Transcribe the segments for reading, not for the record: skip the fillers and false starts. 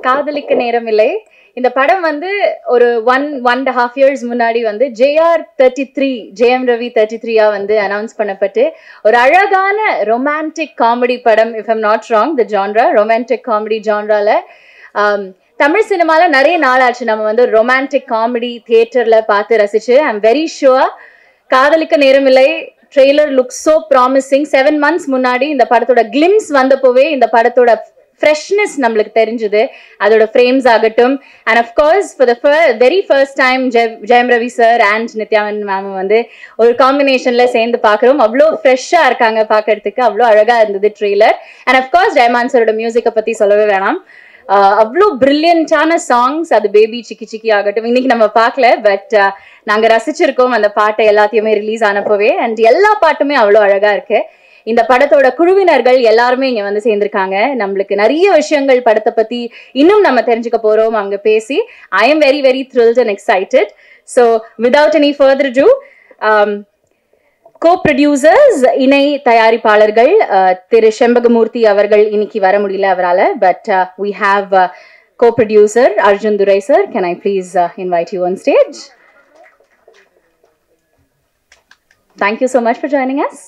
காதலிக்க நேரமில்லை. இந்த படம் வந்து ஒரு 1.5 years முன்னாடி வந்து JR33 ஜெயம் ரவி 33 வந்து அனௌன்ஸ் பண்ணப்பட்டு ஒரு அழகான ரொமான்டிக் காமெடி படம், if I'm not wrong the genre, romantic comedy ஜான்ரால தமிழ் சினிமால நிறைய நாள் ஆச்சு நம்ம வந்து ரொமான்டிக் காமெடி தியேட்டர்ல பார்த்து ரசிச்சு. ஐம் வெரி ஷுவர் காதலிக்க நேரமில்லை trailer look so promising. 7 months முன்னாடி இந்த படத்தோட கிளிம்ஸ் வந்தப்போவே இந்த படத்தோட ஃப்ரெஷ்னஸ் நம்மளுக்கு தெரிஞ்சுது, அதோட ஃப்ரேம்ஸ் ஆகட்டும். And of course for the very first time Jayam Ravi sir and Nithya Menon ma'am வந்து ஒரு காம்பினேஷன்ல சேர்ந்து பார்க்குறோம். அவ்வளோ ஃப்ரெஷ்ஷாக இருக்காங்க பார்க்கறதுக்கு, அவ்வளோ அழகாக இருந்தது ட்ரெய்லர். அண்ட் அஃப்கோர்ஸ் ஜெயமான் சாரோட மியூசிக்கை பற்றி சொல்லவே வேணாம், அவ்வளோ பிரில்லியன்டான சாங்ஸ். அது பேபி சிக்கி சிக்கி ஆகட்டும், இன்னைக்கு நம்ம பார்க்கல, பட் நாங்கள் ரசிச்சிருக்கோம் அந்த பாட்டை எல்லாத்தையுமே ரிலீஸ் ஆனப்போவே. அண்ட் எல்லா பாட்டுமே அவ்வளோ அழகா இருக்கு. இந்த படத்தோட குழுவினர்கள் எல்லாருமே இங்க வந்து சேர்ந்திருக்காங்க. நம்மளுக்கு நிறைய விஷயங்கள் படத்தை பத்தி இன்னும் நம்ம தெரிஞ்சுக்க போறோம் அங்க பேசி. ஐ am very very thrilled and excited. So without any further ado, co-producers இணை தயாரிப்பாளர்கள் திரு செம்பகமூர்த்தி அவர்கள் இன்னைக்கு வர முடியல அவரால, but we have co-producer Arjun Durai sir. Can I please invite you on stage? Thank you so much for joining us.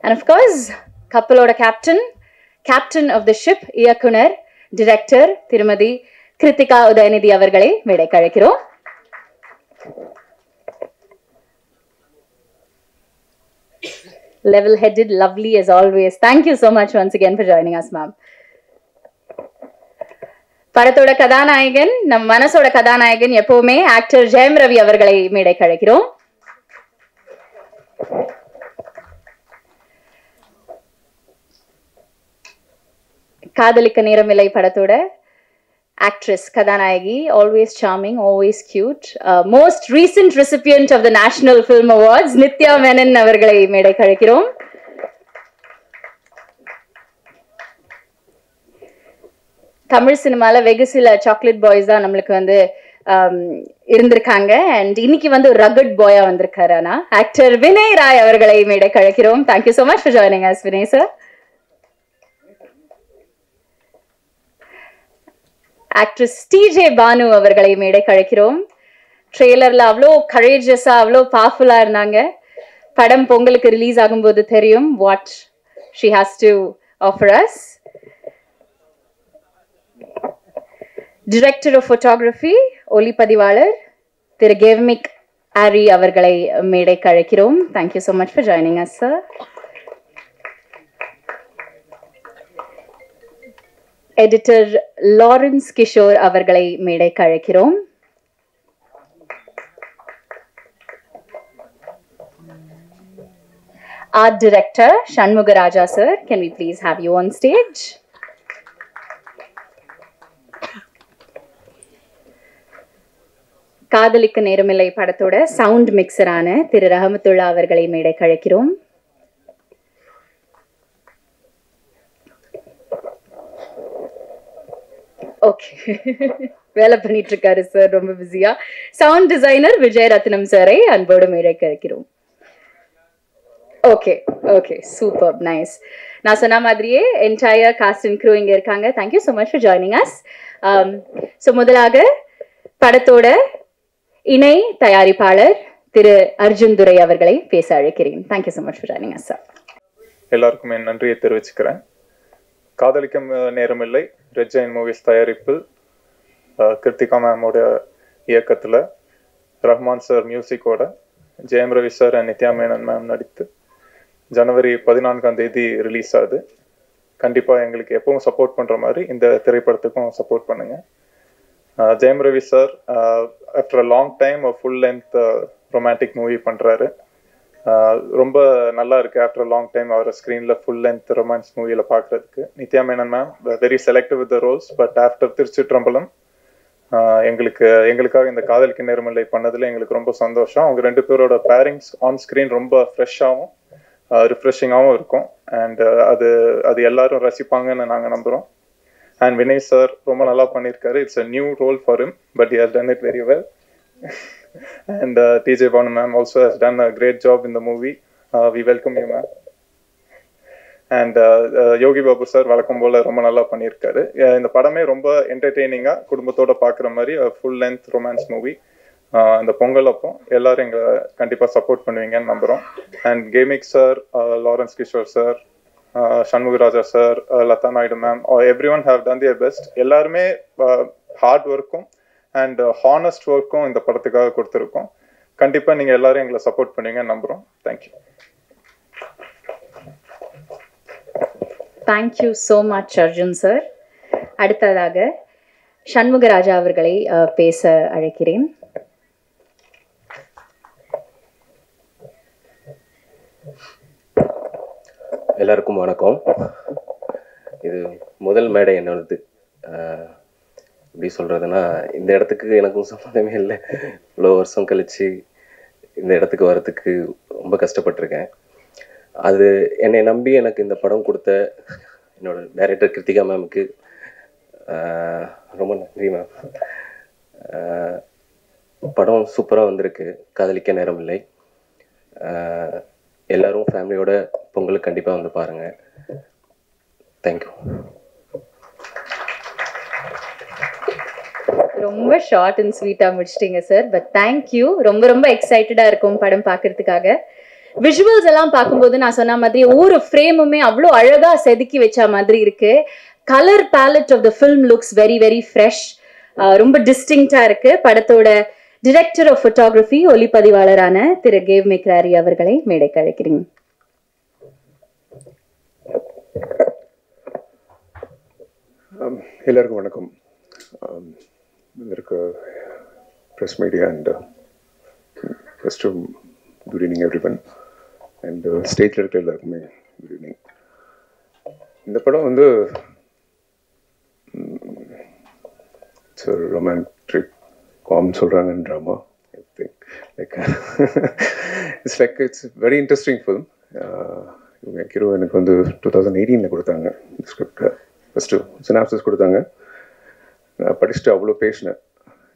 And of course, கப்பலோட captain of the ship, இயக்குனர் director திருமதி கிருத்திகா உதயநிதி அவர்களை மேடைக்கு அழைக்கிறோம். Level headed, lovely as always. Thank you so much once again for joining us, ma'am. படத்தோட கதாநாயகன், நம் மனசோட கதாநாயகன் எப்பவுமே ஆக்டர் ஜெயம் ரவி அவர்களை மேடைக்கு அழைக்கிறோம். காதலிக்க நேரமில்லை படத்தோட actress கதாநாயகி, always charming, always cute, most recent recipient of the National Film Awards, Nithya Menen அவர்களை மேடைக்கு அழைக்கிறோம். தமிழ் சினிமால வெகு சில சாக்லேட் பாய்ஸ் தான் நம்மளுக்கு வந்து இருந்திருக்காங்க. அண்ட் இன்னைக்கு வந்து ஒரு ரகட் பாயா வந்திருக்காரு ஆக்டர் வினய் ராய் அவர்களை மேடைக்கு அழைக்கிறோம். Thank you so much for joining us, Vinay sir. Actress TJ Banu அவர்களை மேடைக்கு அழைக்கிறோம். ட்ரெய்லர்ல அவ்வளோ கரேஜஸா அவ்வளோ பவர்ஃபுல்லா இருந்தாங்க. படம் பொங்கலுக்கு ரிலீஸ் ஆகும்போது தெரியும் what she has to offer us. Director of photography ஒளிப்பதிவாளர் திரு கெவ்மிக் ஆரி அவர்களை மேடைக்கு அழைக்கிறோம். Thank you so much for joining us, sir. Editor Lawrence Kishore அவர்களை மேடைக்கு அழைக்கிறோம். Art director Shanmugaraja sir, can we please have you on stage? காதலிக்க நேரமில்லை படத்தோட சவுண்ட் மிக்சரான திரு ரஹமத்துல்லா அவர்களை மேடைக்கு அழைக்கிறோம். ஓகே, வேலை பண்ணிட்டு இருக்காரு சார் ரொம்ப பிஸியா. சவுண்ட் டிசைனர் விஜய் ரத்னம் சாரை அன்போடு மேடைக்கு அழைக்கிறோம். Okay okay, super, nice. நான் சொன்ன மாதிரியே என்டையர் காஸ்ட் அண்ட் க்ரூ இங்க இருக்காங்க. Thank you so much for joining us. So முதலாக படத்தோட இணை தயாரிப்பாளர் திரு அர்ஜுன் துரை அவர்களை பேச அழைக்கிறேன். Thank you so much for joining us, sir. எல்லாருக்கும் என் நன்றியை தெரிவிச்சுக்கிறேன். காதலிக்க நேரமில்லை ரெட் ஜெயின் மூவிஸ் தயாரிப்பில் கிருத்திகா மேமோட இயக்கத்தில் ரஹ்மான் சார் மியூசிக்கோட Jayam Ravi sir and Nithya Menon ma'am நடித்து ஜனவரி 14 ரிலீஸ் ஆகுது. கண்டிப்பாக எங்களுக்கு எப்பவும் சப்போர்ட் பண்ணுற மாதிரி இந்த திரைப்படத்துக்கும் சப்போர்ட் பண்ணுங்கள். Jayam Ravi sir after a long time full length romantic movie பண்ணுறாரு. ரொம்ப நல்லா இருக்கு ஆஃப்டர் லாங் டைம் அவரை ஸ்க்ரீனில் ஃபுல் லென்த் ரொமான்ஸ் மூவியில் பார்க்குறதுக்கு. Nithya Menon ma'am very selective with the roles, but after Thiruchitrambalam எங்களுக்காக இந்த காதலிக்க நேரமில்லை பண்ணதில் எங்களுக்கு ரொம்ப சந்தோஷம். அவங்க ரெண்டு பேரோட பேரிங்ஸ் ஆன் ஸ்க்ரீன் ரொம்ப ஃப்ரெஷ்ஷாகவும் ரிஃப்ரெஷிங்காகவும் இருக்கும். அண்ட் அது எல்லாரும் ரசிப்பாங்கன்னு நாங்கள் நம்புகிறோம். அண்ட் வினய் சார் ரொம்ப நல்லா பண்ணியிருக்காரு. It's a new role for him, but he has done it very well. And TJ Banu ma'am also has done a great job in the movie. We welcome you, ma'am. And Yogi Babu sir வழக்கம் போல் ரொம்ப நல்லா பண்ணியிருக்காரு. இந்த படமே ரொம்ப என்டர்டெய்னிங்காக குடும்பத்தோடு பார்க்குற மாதிரி ஃபுல் லென்த் ரொமான்ஸ் மூவி. இந்த பொங்கல் அப்போ எல்லாரும் எங்களை கண்டிப்பாக சப்போர்ட் பண்ணுவீங்கன்னு நம்புகிறோம். And Gamik sir, Lawrence Kishore sir, Shanmugaraja sir, Latha Naidu ma'am, everyone have done their best. எல்லாருமே ஹார்ட் ஒர்க்கும் அண்ட் ஹானஸ்ட் ஒர்க்கும் இந்த படத்துக்காக கொடுத்துருக்கோம். கண்டிப்பாக நீங்கள் எல்லாரும் எங்களை சப்போர்ட் பண்ணுவீங்கன்னு நம்புகிறோம். Thank you. Thank you so much Arjun sir. அடுத்ததாக சண்முகராஜா அவர்களை பேச அழைக்கிறேன். எல்லாருக்கும் வணக்கம். இது முதல் மேடை என்னோடது. எப்படி சொல்கிறதுனா, இந்த இடத்துக்கு எனக்கும் சம்மந்தமே இல்லை. இவ்வளோ வருஷம் கழித்து இந்த இடத்துக்கு வர்றதுக்கு ரொம்ப கஷ்டப்பட்டிருக்கேன். அது என்னை நம்பி எனக்கு இந்த படம் கொடுத்த என்னோட டைரக்டர் கிருத்திகா மேமுக்கு ரொம்ப நன்றி மேம். படம் சூப்பராக வந்திருக்கு. காதலிக்க நேரம் இல்லை. எல்லாரும் ஃபேமிலியோட பொங்கலுக்கு கண்டிப்பாக வந்து பாருங்கள். தேங்க்யூ. ரொம்ப ஷார்ட் அண்ட் ஸ்வீட்டாக முடிச்சிட்டிங்க சார். But thank you. ரொம்ப ரொம்ப எக்ஸைட்டடாக இருக்கும் படம் பார்க்கறதுக்காக. விஷுவல்ஸ் எல்லாம் பார்க்கும்போது நான் சொன்ன மாதிரி ஒவ்வொரு ஃப்ரேமுமே அவ்வளோ அழகாக செதுக்கி வச்ச மாதிரி இருக்கு. Colour palette of the film looks very very fresh. ரொம்ப டிஸ்டிங்க்டாக இருக்கு. படத்தோட டிரெக்டர் ஆஃப் ஃபோட்டோகிராஃபி, ஒளிப்பதிவாளரான திரு கேவ் மெக்ராரி அவர்களை மேடைக்கு அழைக்கிறீங்க. எல்லாருக்கும் வணக்கம். இருக்க press media and first good evening everyone. And ஸ்டேஜில் இருக்கிற எல்லாருக்குமே குட் ஈவினிங். இந்த படம் வந்து இட்ஸ் ரொமான்டிக் காம் சொல்கிறாங்கன்னு drama. I think like it's very interesting film. இவங்க ஹீரோ எனக்கு வந்து 2018 கொடுத்தாங்க இந்த ஸ்கிரிப்டை. ஃபஸ்ட்டு சினாப்சிஸ் கொடுத்தாங்க. நான் படிச்சுட்டு அவ்வளோ பேசினேன்.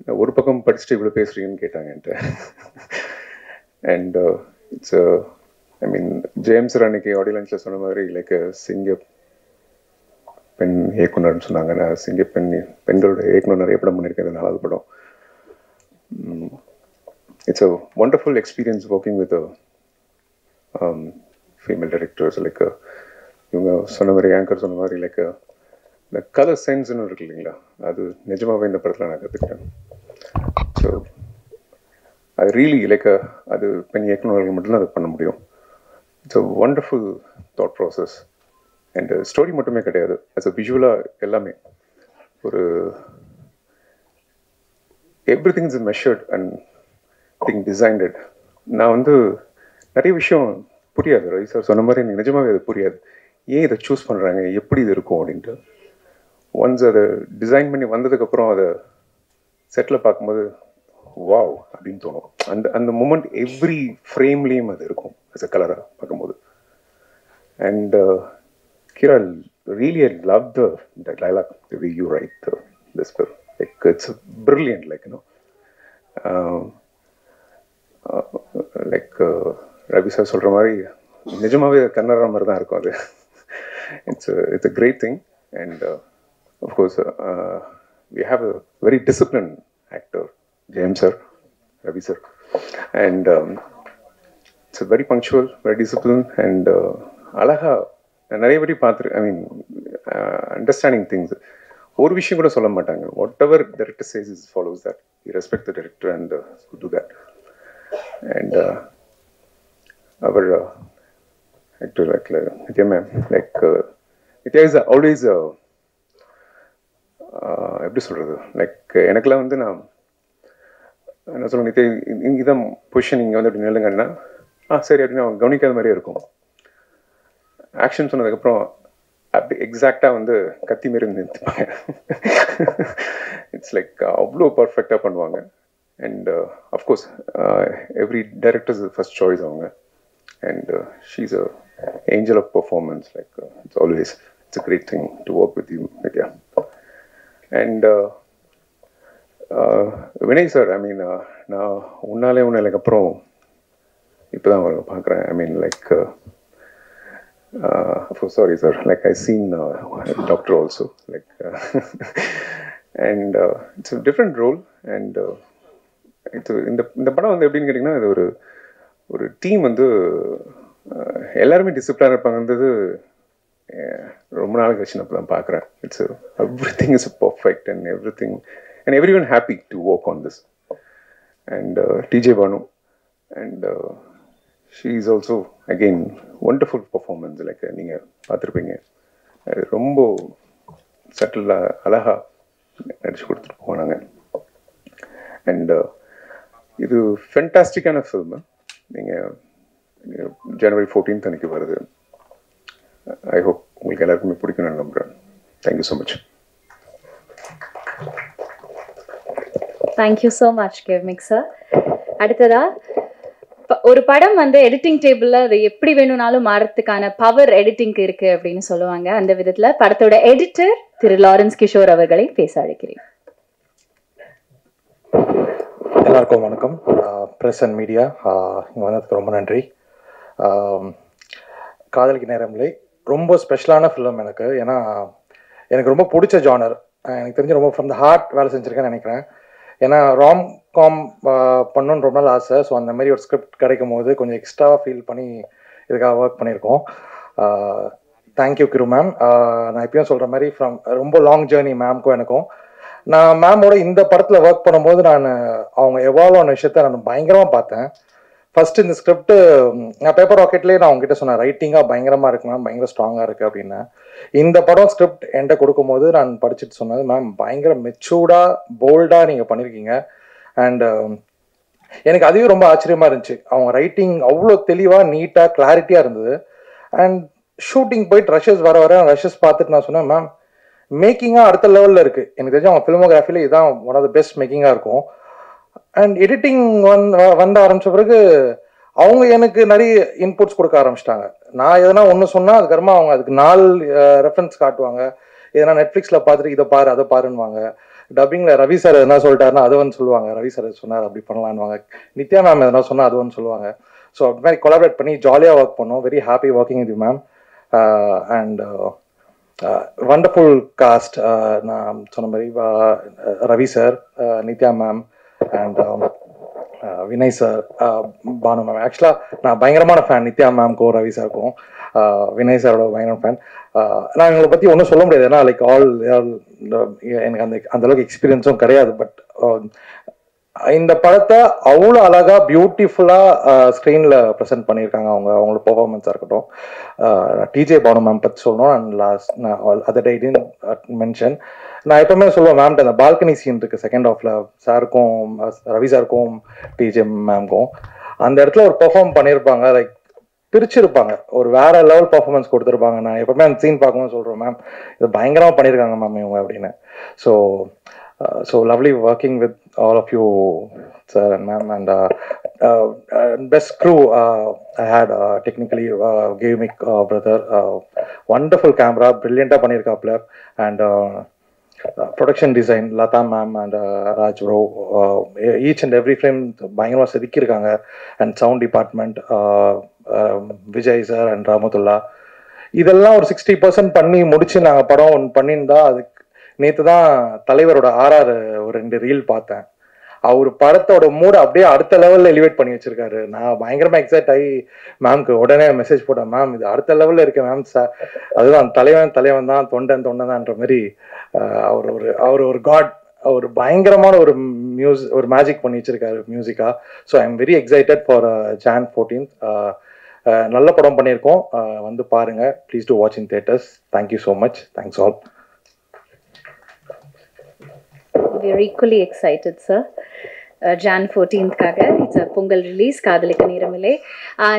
நான் ஒரு பக்கம் படிச்சுட்டு இவ்வளோ பேசுகிறீங்கன்னு கேட்டாங்க என்கிட்ட. And it's I mean James அன்னைக்கு ஆடியோ லான்ச்சில் சொன்ன மாதிரி லைக் சிங்க பெண் இயக்குனர்னு சொன்னாங்க. நான் சிங்க பெண்களோட இயக்குனர் நிறைய படம் பண்ணியிருக்கேன். இது 4வது படம். It's a wonderful experience working with female directors. Like இவங்க சொன்ன மாதிரி, ஆங்கர் சொன்ன மாதிரி, லைக் இந்த கலர் சென்ஸ்ன்னு இருக்கு இல்லைங்களா, அது நிஜமாகவே இந்த படத்தில் நான் கற்றுக்கிட்டேன். ஸோ அது ரியலி லைக் அது பெண் இயக்குநர்கள் மட்டும்தான் அது பண்ண முடியும். It's a wonderful thought process. And story மட்டுமே கிடையாது, அஸ் அ விஷுவலாக எல்லாமே ஒரு every thing is measured and thing designed. நான் வந்து நிறைய விஷயம் புரியாது. ரவி சார் சொன்ன மாதிரி எனக்கு நிஜமாகவே அது புரியாது. ஏன் இதை சூஸ் பண்ணுறாங்க, எப்படி இது இருக்கும் அப்படின்ட்டு. ஒன்ஸ் அதை டிசைன் பண்ணி வந்ததுக்கப்புறம் அதை செட்டில் பார்க்கும்போது வாவ் அப்படின்னு தோணும். அந்த அந்த மூமெண்ட் எவ்ரி ஃப்ரேம்லேயும் அது இருக்கும் அஸ் அ கலராக பார்க்கும்போது. அண்ட் கிரா really I love the dialogue the way you write this film. Like it's brilliant. Like you know like Ravi sir சொல்கிற மாதிரி நிஜமாகவே கன்னடா மாதிரி தான் இருக்கும் அது. It's a great thing. And of course we have a very disciplined actor, James sir, Ravi sir, and it's a very punctual, very disciplined, and alaha நிறைய பேர் பார்த்துரு. ஐ மீன் understanding things. ஒரு விஷயம் கூட சொல்ல மாட்டாங்க. Whatever director says is follows that. You respect the director and do that. And our actor like Nithya ma'am, like Nithya is always எப்படி சொல்கிறது, like எனக்குலாம் வந்து நான் என்ன சொல்ல, நித்யா இதான் பொசிஷன், இங்கே வந்து அப்படி நில்லுங்கன்னா சரி அப்படின்னு அவங்க கவனிக்காத மாதிரியே இருக்கும். ஆக்ஷன் சொன்னதுக்கப்புறம் அப்படி எக்ஸாக்டாக வந்து கத்தி மாரி நிறுத்துப்பாங்க. இட்ஸ் லைக் அவ்வளோ பர்ஃபெக்டாக பண்ணுவாங்க. And of course every directors first choice அவங்க. And she is a angel of performance. Like it's always it's a great thing to work with you Nithya. And Vinay sir, I mean நான் உன்னாலே அப்புறம் இப்போ தான் பார்க்குறேன். I mean like sorry sir, like I seen doctor also, like and it's a different role, and இந்த படம் வந்து எப்படின்னு கேட்டிங்கன்னா, இது ஒரு டீம் வந்து எல்லாருமே டிசிப்ளினாக இருப்பாங்கன்றது ரொம்ப நாள் கழிச்சு நான் இப்போ தான் பார்க்குறேன். It's everything is perfect and everything and everyone happy to work on this. And TJ Banu, and she is also again wonderful performance. Like நீங்கள் பார்த்துருப்பீங்க, ரொம்ப சட்டிலாக அழகாக நடிச்சு கொடுத்துட்டு போனாங்க. அண்ட் இது ஃபென்டாஸ்டிக்கான ஃபில்மு. நீங்கள் January 14th அன்றைக்கி வருது. ஐ ஹோப் உங்களுக்கு எல்லாருக்குமே பிடிக்கும் நான் நம்புகிறேன். Thank you so much. Thank you so much Gavemic sir. அடுத்ததா, ஒரு படம் வந்து எடிட்டிங் டேபிளில் அது எப்படி வேணும்னாலும் மாறத்துக்கான பவர் எடிட்டிங்க்கு இருக்கு அப்படின்னு சொல்லுவாங்க. அந்த விதத்தில் படத்தோட எடிட்டர் திரு லாரன்ஸ் கிஷோர் அவர்களை பேச அழைக்கிறேன். எல்லாருக்கும் வணக்கம். ப்ரெஸ் அண்ட் மீடியா இங்கே வந்ததுக்கு ரொம்ப நன்றி. காதலிக்கு நேரமில்லை ரொம்ப ஸ்பெஷலான ஃபிலிம் எனக்கு. ஏன்னா எனக்கு ரொம்ப பிடிச்ச ஜானர். எனக்கு தெரிஞ்சு ரொம்ப ஃப்ரம் த ஹார்ட் வேலை செஞ்சுருக்கேன்னு நினைக்கிறேன். ஏன்னா ராம் காம் பண்ணணுன்னு ரொம்ப நாள் ஆசை. ஸோ அந்த மாதிரி ஒரு ஸ்கிரிப்ட் கிடைக்கும் போது கொஞ்சம் எக்ஸ்ட்ராவாக ஃபீல் பண்ணி இதுக்காக ஒர்க் பண்ணியிருக்கோம். தேங்க்யூ கிரு மேம். நான் இப்பயும் சொல்கிற மாதிரி ரொம்ப லாங் ஜேர்னி மேம்க்கும் எனக்கும். நான் மேமோட இந்த படத்தில் ஒர்க் பண்ணும்போது அவங்க எவால்வ் ஆன விஷயத்த நான் பயங்கரமாக பார்த்தேன். ஃபர்ஸ்ட் இந்த ஸ்கிரிப்ட் நான் பேப்பர் ராக்கெட்லேயே நான் அவங்ககிட்ட சொன்னேன், ரைட்டிங்காக பயங்கரமாக இருக்கு மேம், பயங்கர ஸ்ட்ராங்காக இருக்குது அப்படின்னு. இந்த படம் ஸ்கிரிப்ட் என்கிட்ட கொடுக்கும்போது நான் படிச்சுட்டு சொன்னது, மேம் பயங்கர மெச்சூர்டாக போல்டாக நீங்கள் பண்ணியிருக்கீங்க. அண்ட் எனக்கு அதுவே ரொம்ப ஆச்சரியமாக இருந்துச்சு. அவங்க ரைட்டிங் அவ்வளோ தெளிவாக நீட்டாக கிளாரிட்டியாக இருந்தது. அண்ட் ஷூட்டிங் போயிட்டு ரஷஸ் வர ரஷஸ் பார்த்துட்டு நான் சொன்னேன், மேம் மேக்கிங்காக அடுத்த லெவலில் இருக்குது. எனக்கு தெரிஞ்சு அவங்க ஃபிலிமோகிராஃபியில் இதுதான் ஒன் ஆஃப் த பெஸ்ட் மேக்கிங்காக இருக்கும். அண்ட் எடிட்டிங் வந்த ஆரம்பித்த பிறகு அவங்க எனக்கு நிறைய இன்புட்ஸ் கொடுக்க ஆரம்பிச்சிட்டாங்க. நான் எதனா ஒன்று சொன்னால் அதுக்கப்புறமா அவங்க அதுக்கு 4 ரெஃபரன்ஸ் காட்டுவாங்க. எதனா நெட்ஃப்ளிக்ஸில் பார்த்துட்டு இதை பாரு அதை பாருன்னுவாங்க. டப்பிங்கில் ரவி சார் எதனா சொல்லிட்டாருன்னா அதை வந்து சொல்லுவாங்க, ரவி சார் சொன்னார் அப்படி பண்ணலான்வாங்க. நித்யா மேம் எதனா சொன்னால் அது வந்து சொல்லுவாங்க. ஸோ அப்படி மாதிரி கொலாபரேட் பண்ணி ஜாலியாக ஒர்க் பண்ணோம். Very happy working with ma'am. And wonderful cast. நான் சொன்ன மாதிரி Ravi sir, Nithya ma'am and Vinay sir, Banu ma'am. ஆக்சுவலாக நான் பயங்கரமான ஃபேன் நித்யா மேம்க்கும் ரவி சாருக்கும். வினய் சாரோட பயங்கர ஃபேன். நான் எங்களை பற்றி ஒன்றும் சொல்ல முடியாது, ஏன்னா லைக் எனக்கு அந்த அளவுக்கு எக்ஸ்பீரியன்ஸும் கிடையாது. பட் இந்த படத்தை அவ்வளோ அழகாக பியூட்டிஃபுல்லாக ஸ்க்ரீனில் ப்ரெசென்ட் பண்ணியிருக்காங்க. அவங்களோட பெர்ஃபார்மன்ஸாக இருக்கட்டும். டிஜே பானு மேம் பற்றி சொல்லணும். அண்ட் நான் அதை டேட்டின் மென்ஷன். நான் எப்பவுமே சொல்லுவேன் மேம்கிட்ட, அந்த பால்கனி சீன் இருக்குது செகண்ட் ஹாஃபில் சாருக்கும் ரவி சாருக்கும் டிஜே மேம்க்கும். அந்த இடத்துல ஒரு பெர்ஃபார்ம் பண்ணியிருப்பாங்க, லைக் பிரிச்சிருப்பாங்க, ஒரு வேற லெவல் பர்ஃபார்மன்ஸ் கொடுத்துருப்பாங்க. நான் எப்பவுமே அந்த சீன் பார்க்கும்போது சொல்கிறேன், மேம் இது பயங்கரமாக பண்ணியிருக்காங்க மேம் இவங்க அப்படின்னு. So lovely working with all of you, sir and ma'am, and best crew I had. Technically Gavemik brother, wonderful camera, brilliant பண்ணிருக்காப்ல. And production design Lata ma'am and Raj bro, each and every frame பயங்கரமா செதுக்கியிருக்காங்க. And sound department Vijay sir and Ramatullah, இதெல்லாம் ஒரு 60% பண்ணி முடிச்சு நாங்கள் படம் பண்ணியிருந்தா. அதுக்கு நேற்று தான் தலைவரோட ஆர்ஆர் ஒரு 2 ரீல் பார்த்தேன். அவர் படத்தோட மூட அப்படியே அடுத்த லெவலில் எலிவேட் பண்ணி வச்சிருக்காரு. நான் பயங்கரமாக எக்ஸைட் ஆகி மேம்க்கு உடனே மெசேஜ் போட்டேன், மேம் இது அடுத்த லெவலில் இருக்கேன் மேம். சார் அதுதான் தலைவன் தான், தொண்டன் தான்ன்ற மாதிரி. அவர் ஒரு காட், ஒரு பயங்கரமான ஒரு மேஜிக் பண்ணி வச்சிருக்காரு மியூசிக்கா. So I am very excited for Jan 14th. நல்ல படம் பண்ணியிருக்கோம், வந்து பாருங்க. Please to watch in theatres. Thank you so much. Thanks all. We are equally excited, sir. Jan 14th-காக it's a Pongal release Kadhalikka Neramillai.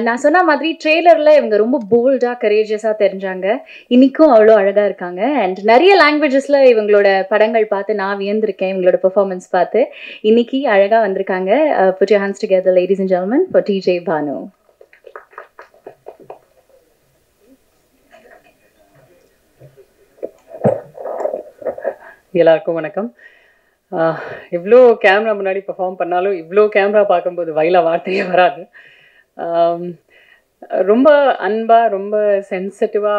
நான் சொன்ன மாதிரி ட்ரெய்லரில் இவங்க ரொம்ப போல்டாக கரேஜஸாக தெரிஞ்சாங்க. இன்றைக்கும் அவ்வளோ அழகாக இருக்காங்க. அண்ட் நிறைய லாங்குவேஜஸில் இவங்களோட படங்கள் பார்த்து நான் வியந்திருக்கேன், இவங்களோட பெர்ஃபார்மன்ஸ் பார்த்து. இன்னைக்கு அழகாக வந்திருக்காங்க. Put your hands together, ladies and gentlemen, for TJ Banu. எல்லாருக்கும் வணக்கம். இவ்வளோ கேமரா முன்னாடி பெர்ஃபார்ம் பண்ணாலும் இவ்வளோ கேமரா பார்க்கும்போது வயலா வார்த்தையே வராது. ரொம்ப அன்பா ரொம்ப சென்சிட்டிவா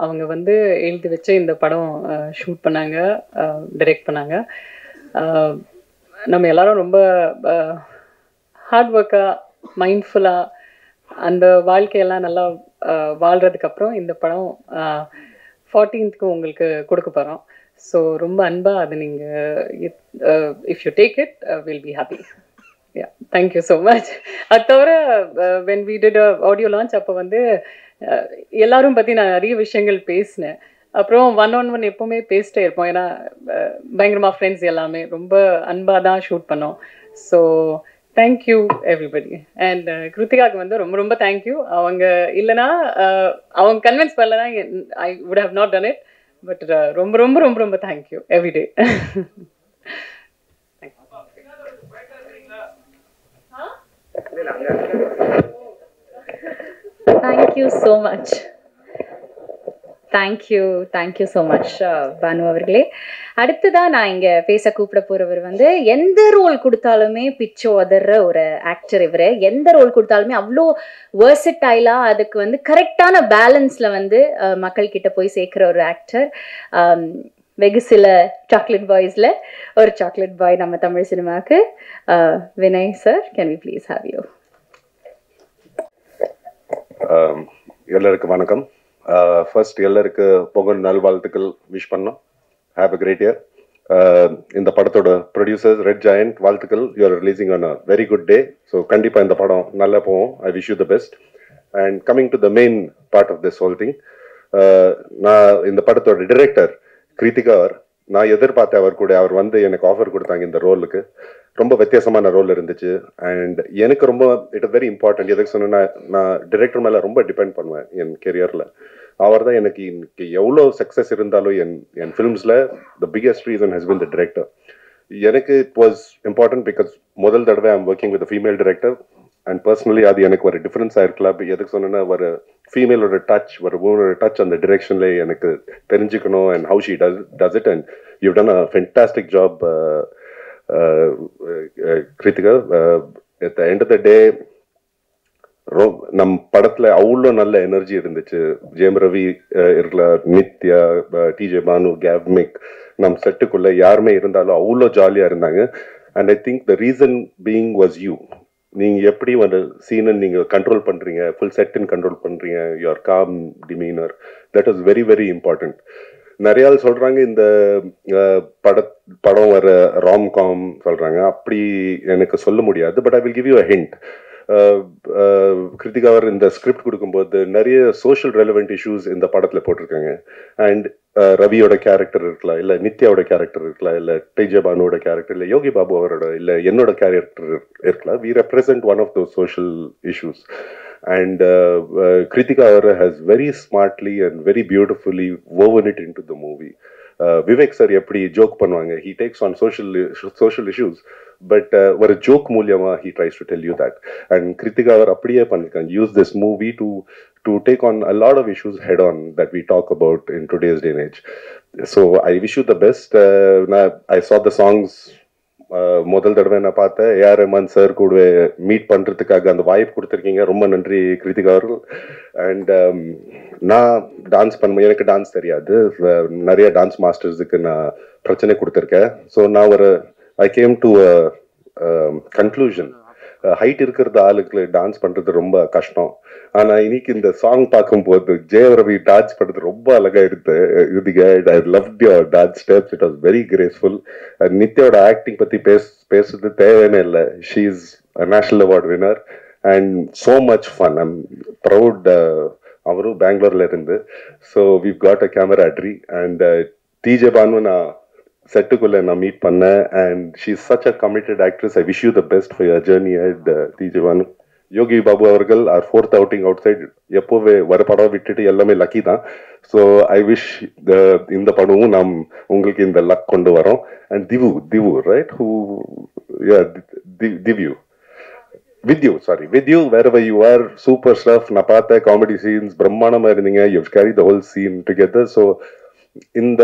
அவங்க வந்து எழுதி வச்சு இந்த படம் ஷூட் பண்ணாங்க, டைரக்ட் பண்ணாங்க. நம்ம எல்லாரும் ரொம்ப ஹார்ட் ஒர்க்கா மைண்ட்ஃபுல்லா அந்த வாழ்க்கையெல்லாம் நல்லா வாழ்றதுக்கப்புறம் இந்த படம் 14th உங்களுக்கு கொடுக்க போகிறோம். ஸோ ரொம்ப அன்பாக அது நீங்கள் if you take it will be happy. Thank you so much. அது தவிர when we did audio launch அப்போ வந்து எல்லாரும் பற்றி நான் நிறைய விஷயங்கள் பேசினேன். அப்புறம் 1-on-1 எப்போவுமே பேசிட்டே இருப்போம். ஏன்னா பயங்கரமாக ஃப்ரெண்ட்ஸ் எல்லாமே ரொம்ப அன்பாக தான் ஷூட் பண்ணோம். So thank you everybody. அண்ட் கிருத்திகாவுக்கு வந்து ரொம்ப ரொம்ப தேங்க்யூ. அவங்க இல்லைனா அவங்க கன்வின்ஸ் பண்ணலனா I would have not done it. But ரொம்ப ரொம்ப ரொம்ப ரொம்ப thank you everyday. Thank you so much. Thank you so much Banu அவர்களே. அடுத்ததான் நான் இங்கே பேச கூப்பிட போகிறவர் வந்து எந்த ரோல் கொடுத்தாலுமே பிச்சோ அதர்ற ஒரு ஆக்டர் இவர். எந்த ரோல் கொடுத்தாலுமே அவ்வளோ வேர்சடைலாக அதுக்கு வந்து கரெக்டான பேலன்ஸில் வந்து மக்கள்கிட்ட போய் சேர்க்குற ஒரு ஆக்டர். வெகு சில சாக்லேட் பாய்ஸில் ஒரு சாக்லேட் பாய் நம்ம தமிழ் சினிமாவுக்கு. Vinay sir, can we please have you? எல்லாருக்கும் வணக்கம். ஃபர்ஸ்ட் எல்லாருக்கு பொங்கல் நல்வாழ்த்துக்கள் விஷ் பண்ணோம். Have a great year. இந்த படத்தோட ப்ரொடியூசர்ஸ் ரெட் ஜாயண்ட் வாழ்த்துக்கள். You are releasing on a very good day. So கண்டிப்பாக இந்த படம் நல்லா போகும். I wish you the best. And coming to the main part of this whole thing, நான் இந்த படத்தோட டிரெக்டர் கிருத்திகா நான் எதிர்பார்த்தேன் அவர் வந்து எனக்கு ஆஃபர் கொடுத்தாங்க இந்த ரோலுக்கு. ரொம்ப வித்தியாசமான ரோல் இருந்துச்சு. அண்ட் எனக்கு ரொம்ப இட் இஸ் வெரி இம்பார்ட்டன்ட். எதுக்கு சொன்னா, நான் டிரெக்டர் மேலே ரொம்ப டிபெண்ட் பண்ணுவேன் என் கெரியரில். அவர் தான் எனக்கு இன்னைக்கு எவ்வளோ சக்ஸஸ் இருந்தாலும் என் ஃபிலிம்ஸில் the biggest reason has been the director. எனக்கு இட் வாஸ் இம்பார்ட்டன்ட் பிகாஸ் முதல் தடவை I'm working with female director. And personally அது எனக்கு ஒரு டிஃப்ரென்ஸாக இருக்கலாம். எதுக்கு சொன்னேன்னா, ஒரு ஃபீமேலோட டச், ஒரு உமனோட டச் அந்த டிரெக்ஷன்ல எனக்கு தெரிஞ்சுக்கணும். And how she does it. And you done a fantastic job Kiruthiga. At the end of the day நம் படத்துல அவ்வளோ நல்ல எனர்ஜி இருந்துச்சு. ஜெயம் ரவி இருக்கலாம், நித்யா, டிஜே பானு, கேவ்மிக், நம் செட்டுக்குள்ள யாருமே இருந்தாலும் அவ்வளோ ஜாலியா இருந்தாங்க. And I think the reason being was you. நீங்க எப்படி ஒரு சீனை நீங்க கண்ட்ரோல் பண்றீங்க, ஃபுல் செட்டின் கண்ட்ரோல் பண்றீங்க, your calm demeanour, that is very very important. நிறைய ஆள் சொல்றாங்க இந்த படம் வர ராம்காம் சொல்றாங்க. அப்படி எனக்கு சொல்ல முடியாது. But I will give you a hint. Kiruthiga அவர் இந்த ஸ்கிரிப்ட் கொடுக்கும்போது நிறைய சோஷியல் ரெலவெண்ட் இஷ்யூஸ் இந்த படத்துல போட்டிருக்காங்க. அண்ட் ரவியோட கேரக்டர் இருக்கலாம், இல்ல நித்யாவோட கேரக்டர் இருக்கலாம், இல்ல டிஜே பானுவோட கேரக்டர், இல்ல யோகி பாபு அவரோட, இல்ல என்னோட கேரக்டர் இருக்கலாம். We represent one of those social issues. And Kritika has very smartly and very beautifully woven it into the movie. Vivek sir eppadi joke பண்ணுவாங்க, he takes on social issues, but ஒரு joke மூலமா he tries to tell you that. And Kritika அப்படியே பண்ணிருக்காங்க, use this movie to take on a lot of issues head on that we talk about in today's day and age. So I wish you the best. I saw the songs முதல் தடவை நான் பார்த்தேன். AR Rahman sir கூட meet பண்ணுறதுக்காக அந்த வாய்ப்பு கொடுத்துருக்கீங்க. ரொம்ப நன்றி கிருத்திகா அவர்கள். அண்ட் நான் டான்ஸ் எனக்கு டான்ஸ் தெரியாது. நிறைய டான்ஸ் மாஸ்டர்ஸுக்கு நான் பிரச்சனை கொடுத்துருக்கேன். ஸோ நான் I came to conclusion, height இருக்கிறது ஆளுக்கு டான்ஸ் பண்ணுறது ரொம்ப கஷ்டம். ஆனால் இன்னைக்கு இந்த சாங் பார்க்கும்போது ஜெயம் ரவி டான்ஸ் பண்ணுறது ரொம்ப அழகாக இருந்தீங்க. I loved your dance steps. It was very graceful. நித்யாவோட ஆக்டிங் பற்றி பேசுறது தேவையான இல்லை. She is a national award winner and so much fun. I'm proud. அவரும் பெங்களூர்ல இருந்து. So we've got a camaraderie. And TJ Bhanu நான் செட்டுக்குள்ள நான் மீட் பண்ணேன். And she is such a committed actress. I wish you the best for your journey at TJ Bhanu. Yogi Babu அவர்கள் are 4th outing outside. எப்போவே வர படம் விட்டுட்டு எல்லாமே லக்கி தான். ஸோ ஐ விஷ் இந்த படமும் நாம் உங்களுக்கு இந்த லக் கொண்டு வரோம். அண்ட் திவு ரைட் ஹூ திவ்யூ with you wherever you are, super stuff. நான் பார்த்த காமெடி சீன்ஸ் பிரம்மாண்டமா இருந்தீங்க. you've carried the whole scene together. So இந்த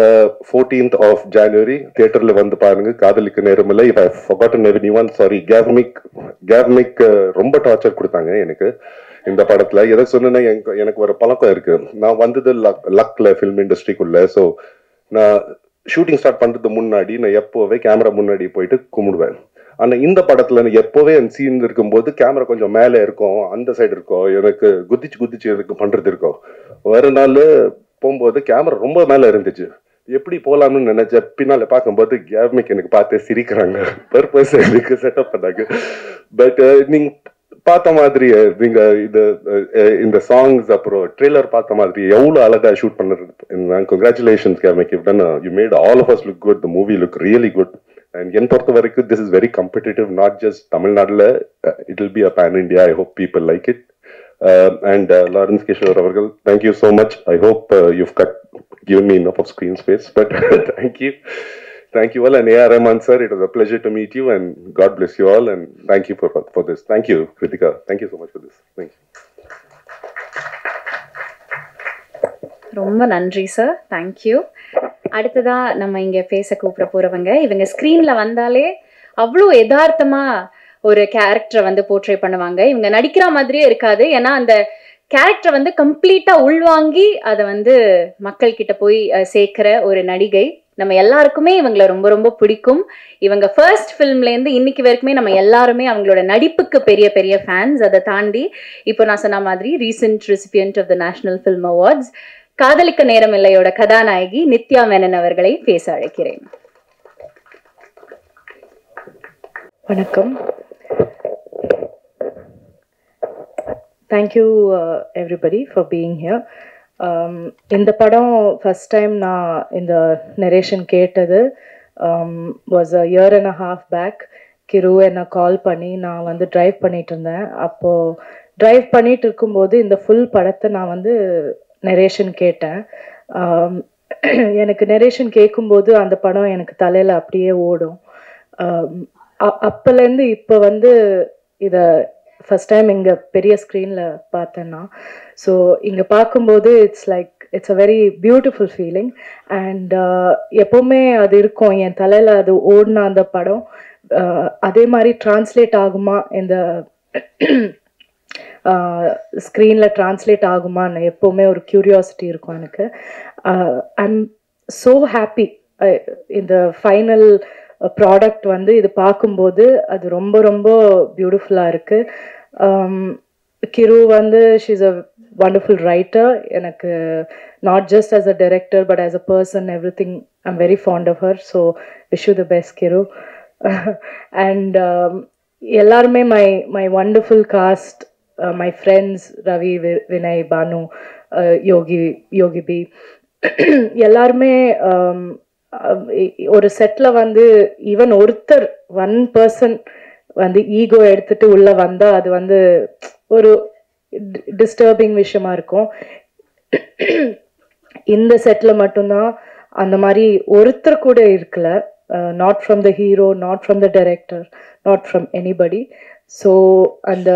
14th of January தியேட்டர்ல வந்து பாருங்க காதலிக்க நேரமில்லை. if I forgotten anyone, sorry. கேவ்மிக் ரொம்ப டார்ச்சர் கொடுத்தாங்க எனக்கு. இந்த படத்துல. எதை சொன்னா எனக்கு ஒரு பழக்கம் இருக்கு. நான் வந்தது லக்ல ஃபிலிம் இண்டஸ்ட்ரிக்குள்ள. ஸோ நான் ஷூட்டிங் ஸ்டார்ட் பண்றது முன்னாடி நான் எப்போவே கேமரா முன்னாடி போயிட்டு கும்பிடுவேன். ஆனா இந்த படத்துல எப்போவே என் சீன் இருக்கும்போது கேமரா கொஞ்சம் மேலே இருக்கும், அந்த சைடு இருக்கும், எனக்கு குதிச்சு எனக்கு பண்றது இருக்கும். ஒரு நாள் போகும்போது கேமரா ரொம்ப மேல இருந்துச்சு. எப்படி போலாம்னு நினைச்ச பின்னால பார்க்கும்போது கேமிக் எனக்கு பார்த்து சிரிக்கிறாங்க. பர்பஸ் எனக்கு செட்டப் பண்ணாங்க. பட் நீங்க பார்த்த மாதிரி நீங்க இந்த சாங்ஸ் அப்புறம் ட்ரெய்லர் பார்த்த மாதிரி எவ்வளவு அழகா ஷூட் பண்ணது. Congratulations Gamik, you made all of us look good, the movie look really good. And என் பொறுத்த வரைக்கும் this is very competitive, not just தமிழ்நாடுல, it will be a pan India. I hope people like it. And Lawrence Kishore அவர்கள், thank you so much. I hope you've given me enough of screen space, but thank you all. And A.R. Rahman sir, it was a pleasure to meet you, and God bless you all, and thank you for this. Thank you Kritika, thank you so much for this. Thank you. ரொம்ப நன்றி sir, thank you. அடுத்ததா நம்ம இங்க பேச கூப்பிட போறவங்க, இவங்க ஸ்கிரீன்ல வந்தாலே அவ்வளோ யதார்த்தமா ஒரு கேரக்டரை வந்து போர்ட்ரே பண்ணுவாங்க. இவங்க நடிக்கிற மாதிரியே இருக்காது, ஏன்னா அந்த கேரக்டர் வந்து கம்ப்ளீட்டா உள்வாங்கி அதை வந்து மக்கள் கிட்ட போய் சேர்க்கிற ஒரு நடிகை. நம்ம எல்லாருக்குமே இவங்களை ரொம்ப ரொம்ப பிடிக்கும். இவங்க ஃபர்ஸ்ட் ஃபிலிம்லேருந்து இன்னைக்கு வரைக்குமே நம்ம எல்லாருமே அவங்களோட நடிப்புக்கு பெரிய பெரிய ஃபேன்ஸ். அதை தாண்டி இப்போ நான் சொன்ன மாதிரி recent recipient of the national film awards காதலிக்க நேரமில்லையோட கதாநாயகி நித்யா மேனன் அவர்களை பேச அழைக்கிறேன். வணக்கம். Thank you everybody for being here. இந்த படம் ஃபஸ்ட் டைம் நான் இந்த நரேஷன் கேட்டது was a year and a half back. Kiru என்னை கால் பண்ணி, நான் வந்து ட்ரைவ் பண்ணிட்டு இருந்தேன். அப்போது ட்ரைவ் பண்ணிட்டு இருக்கும்போது இந்த ஃபுல் படத்தை நான் வந்து நரேஷன் கேட்டேன். எனக்கு நரேஷன் கேட்கும்போது அந்த படம் எனக்கு தலையில் அப்படியே ஓடும். அப்போலேருந்து இப்போ வந்து இதை ஃபஸ்ட் டைம் இங்கே பெரிய ஸ்க்ரீனில் பார்த்தேன்னா, ஸோ இங்கே பார்க்கும்போது it's a very beautiful feeling. And எப்போவுமே அது இருக்கும் என் தலையில், அது ஓடின அந்த படம் அதே மாதிரி டிரான்ஸ்லேட் ஆகுமா, இந்த ஸ்க்ரீனில் டிரான்ஸ்லேட் ஆகுமான்னு எப்போவுமே ஒரு க்யூரியாசிட்டி இருக்கும் எனக்கு. I'm so happy. இந்த ஃபைனல் ப்ராடக்ட் வந்து இது பார்க்கும்போது அது ரொம்ப ரொம்ப பியூட்டிஃபுல்லாக இருக்குது. கிரு வந்து ஷீஸ் அ wonderful writer. எனக்கு not just as a director but as a person, everything, I'm very fond of her. So wish you the best, Kiru. And எல்லாருமே my wonderful cast, my friends Ravi, Vinay, Banu, Yogi B, எல்லாருமே ஒரு settle வந்து even ஒருத்தர் one person வந்து ego எடுத்துட்டு உள்ள வந்தா அது வந்து ஒரு டிஸ்டர்பிங் விஷயமா இருக்கும். இந்த செட்டில் மட்டும்தான் அந்த மாதிரி ஒருத்தர் கூட இருக்கல. Not from the hero, not from the director, not from anybody. So அந்த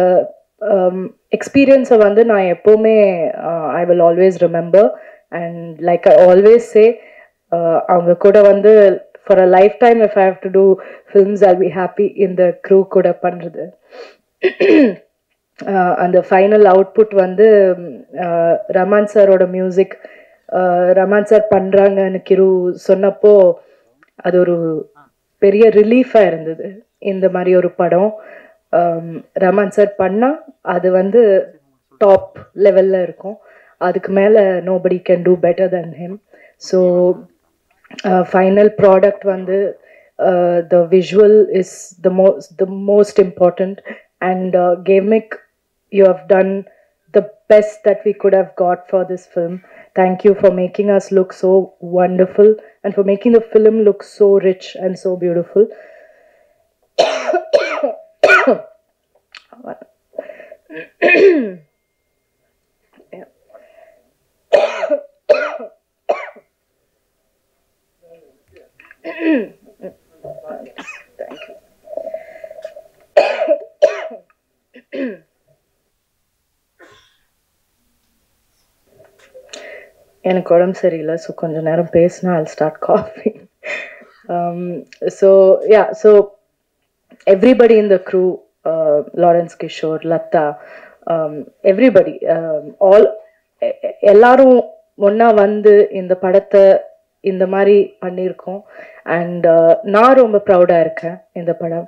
எக்ஸ்பீரியன்ஸை வந்து நான் எப்போவுமே I will always remember. And like I always say, அவங்க கூட வந்து for a lifetime if I have to do films I'll be happy இந்த crew கூட பண்ணுறது. அந்த ஃபைனல் அவுட்புட் வந்து ரமான் சாரோட மியூசிக், ரமான் சார் பண்ணுறாங்கன்னு கிரு சொன்னப்போ அது ஒரு பெரிய ரிலீஃபாக இருந்தது. இந்த மாதிரி ஒரு படம் ரமான் சார் பண்ணால் அது வந்து டாப் லெவலில் இருக்கும். அதுக்கு மேலே nobody can do better than him. So final product வந்து the visual is the most important. And Gamik, you have done the best that we could have got for this film. Thank you for making us look so wonderful and for making the film look so rich and so beautiful. Thank you. எனக்கு உடம்பு சரியில்லை, so கொஞ்சம் நேரம் பேசினா I'll start coughing. So everybody in the crew, Lawrence Kishore, Lata, everybody all எல்லாரும் ஒன்றா வந்து இந்த படத்தை இந்த மாதிரி பண்ணியிருக்கோம். அண்ட் நான் ரொம்ப ப்ரௌடாக இருக்கேன். இந்த படம்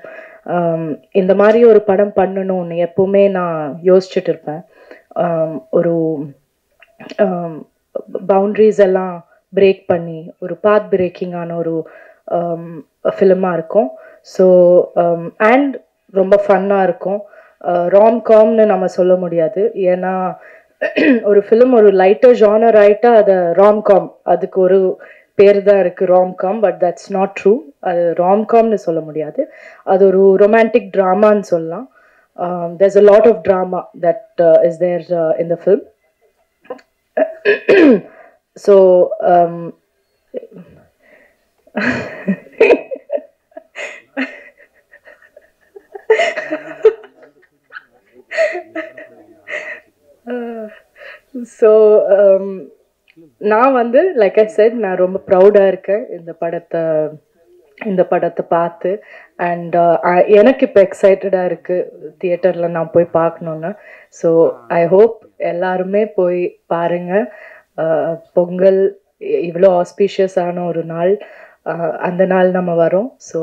இந்த மாதிரி ஒரு படம் பண்ணணும்னு எப்பவுமே நான் யோசிச்சுட்டு இருப்பேன். ஒரு பவுண்ட்ரிஸ் எல்லாம் பிரேக் பண்ணி ஒரு பாத் பிரேக்கிங்கான ஒரு ஃபிலிமாக இருக்கும். ஸோ அண்ட் ரொம்ப ஃபன்னாக இருக்கும். ராம்காம்னு நம்ம சொல்ல முடியாது, ஏன்னா ஒரு ஃபிலிம் ஒரு லைட்டர் ஜானர் ஆகிட்டா அதை ராம்காம், அதுக்கு ஒரு பேர் தான் இருக்குது romcom. But that's not true. அது ராம்காம்னு சொல்ல முடியாது, அது ஒரு ரொமான்டிக் ட்ராமான்னு சொல்லலாம். there's a lot of drama that is there in the film. So நான் வந்து லைக் ஐ செட் நான் ரொம்ப ப்ரௌடாக இருக்கேன் இந்த படத்தை பார்த்து. அண்ட் எனக்கு இப்போ எக்ஸைட்டடாக இருக்குது தியேட்டரில் நான் போய் பார்க்கணுன்னு. ஸோ ஐ ஹோப் எல்லாருமே போய் பாருங்கள். பொங்கல் இவ்வளோ ஆஸ்பீஷியஸான ஒரு நாள், அந்த நாள் நம்ம வரோம். So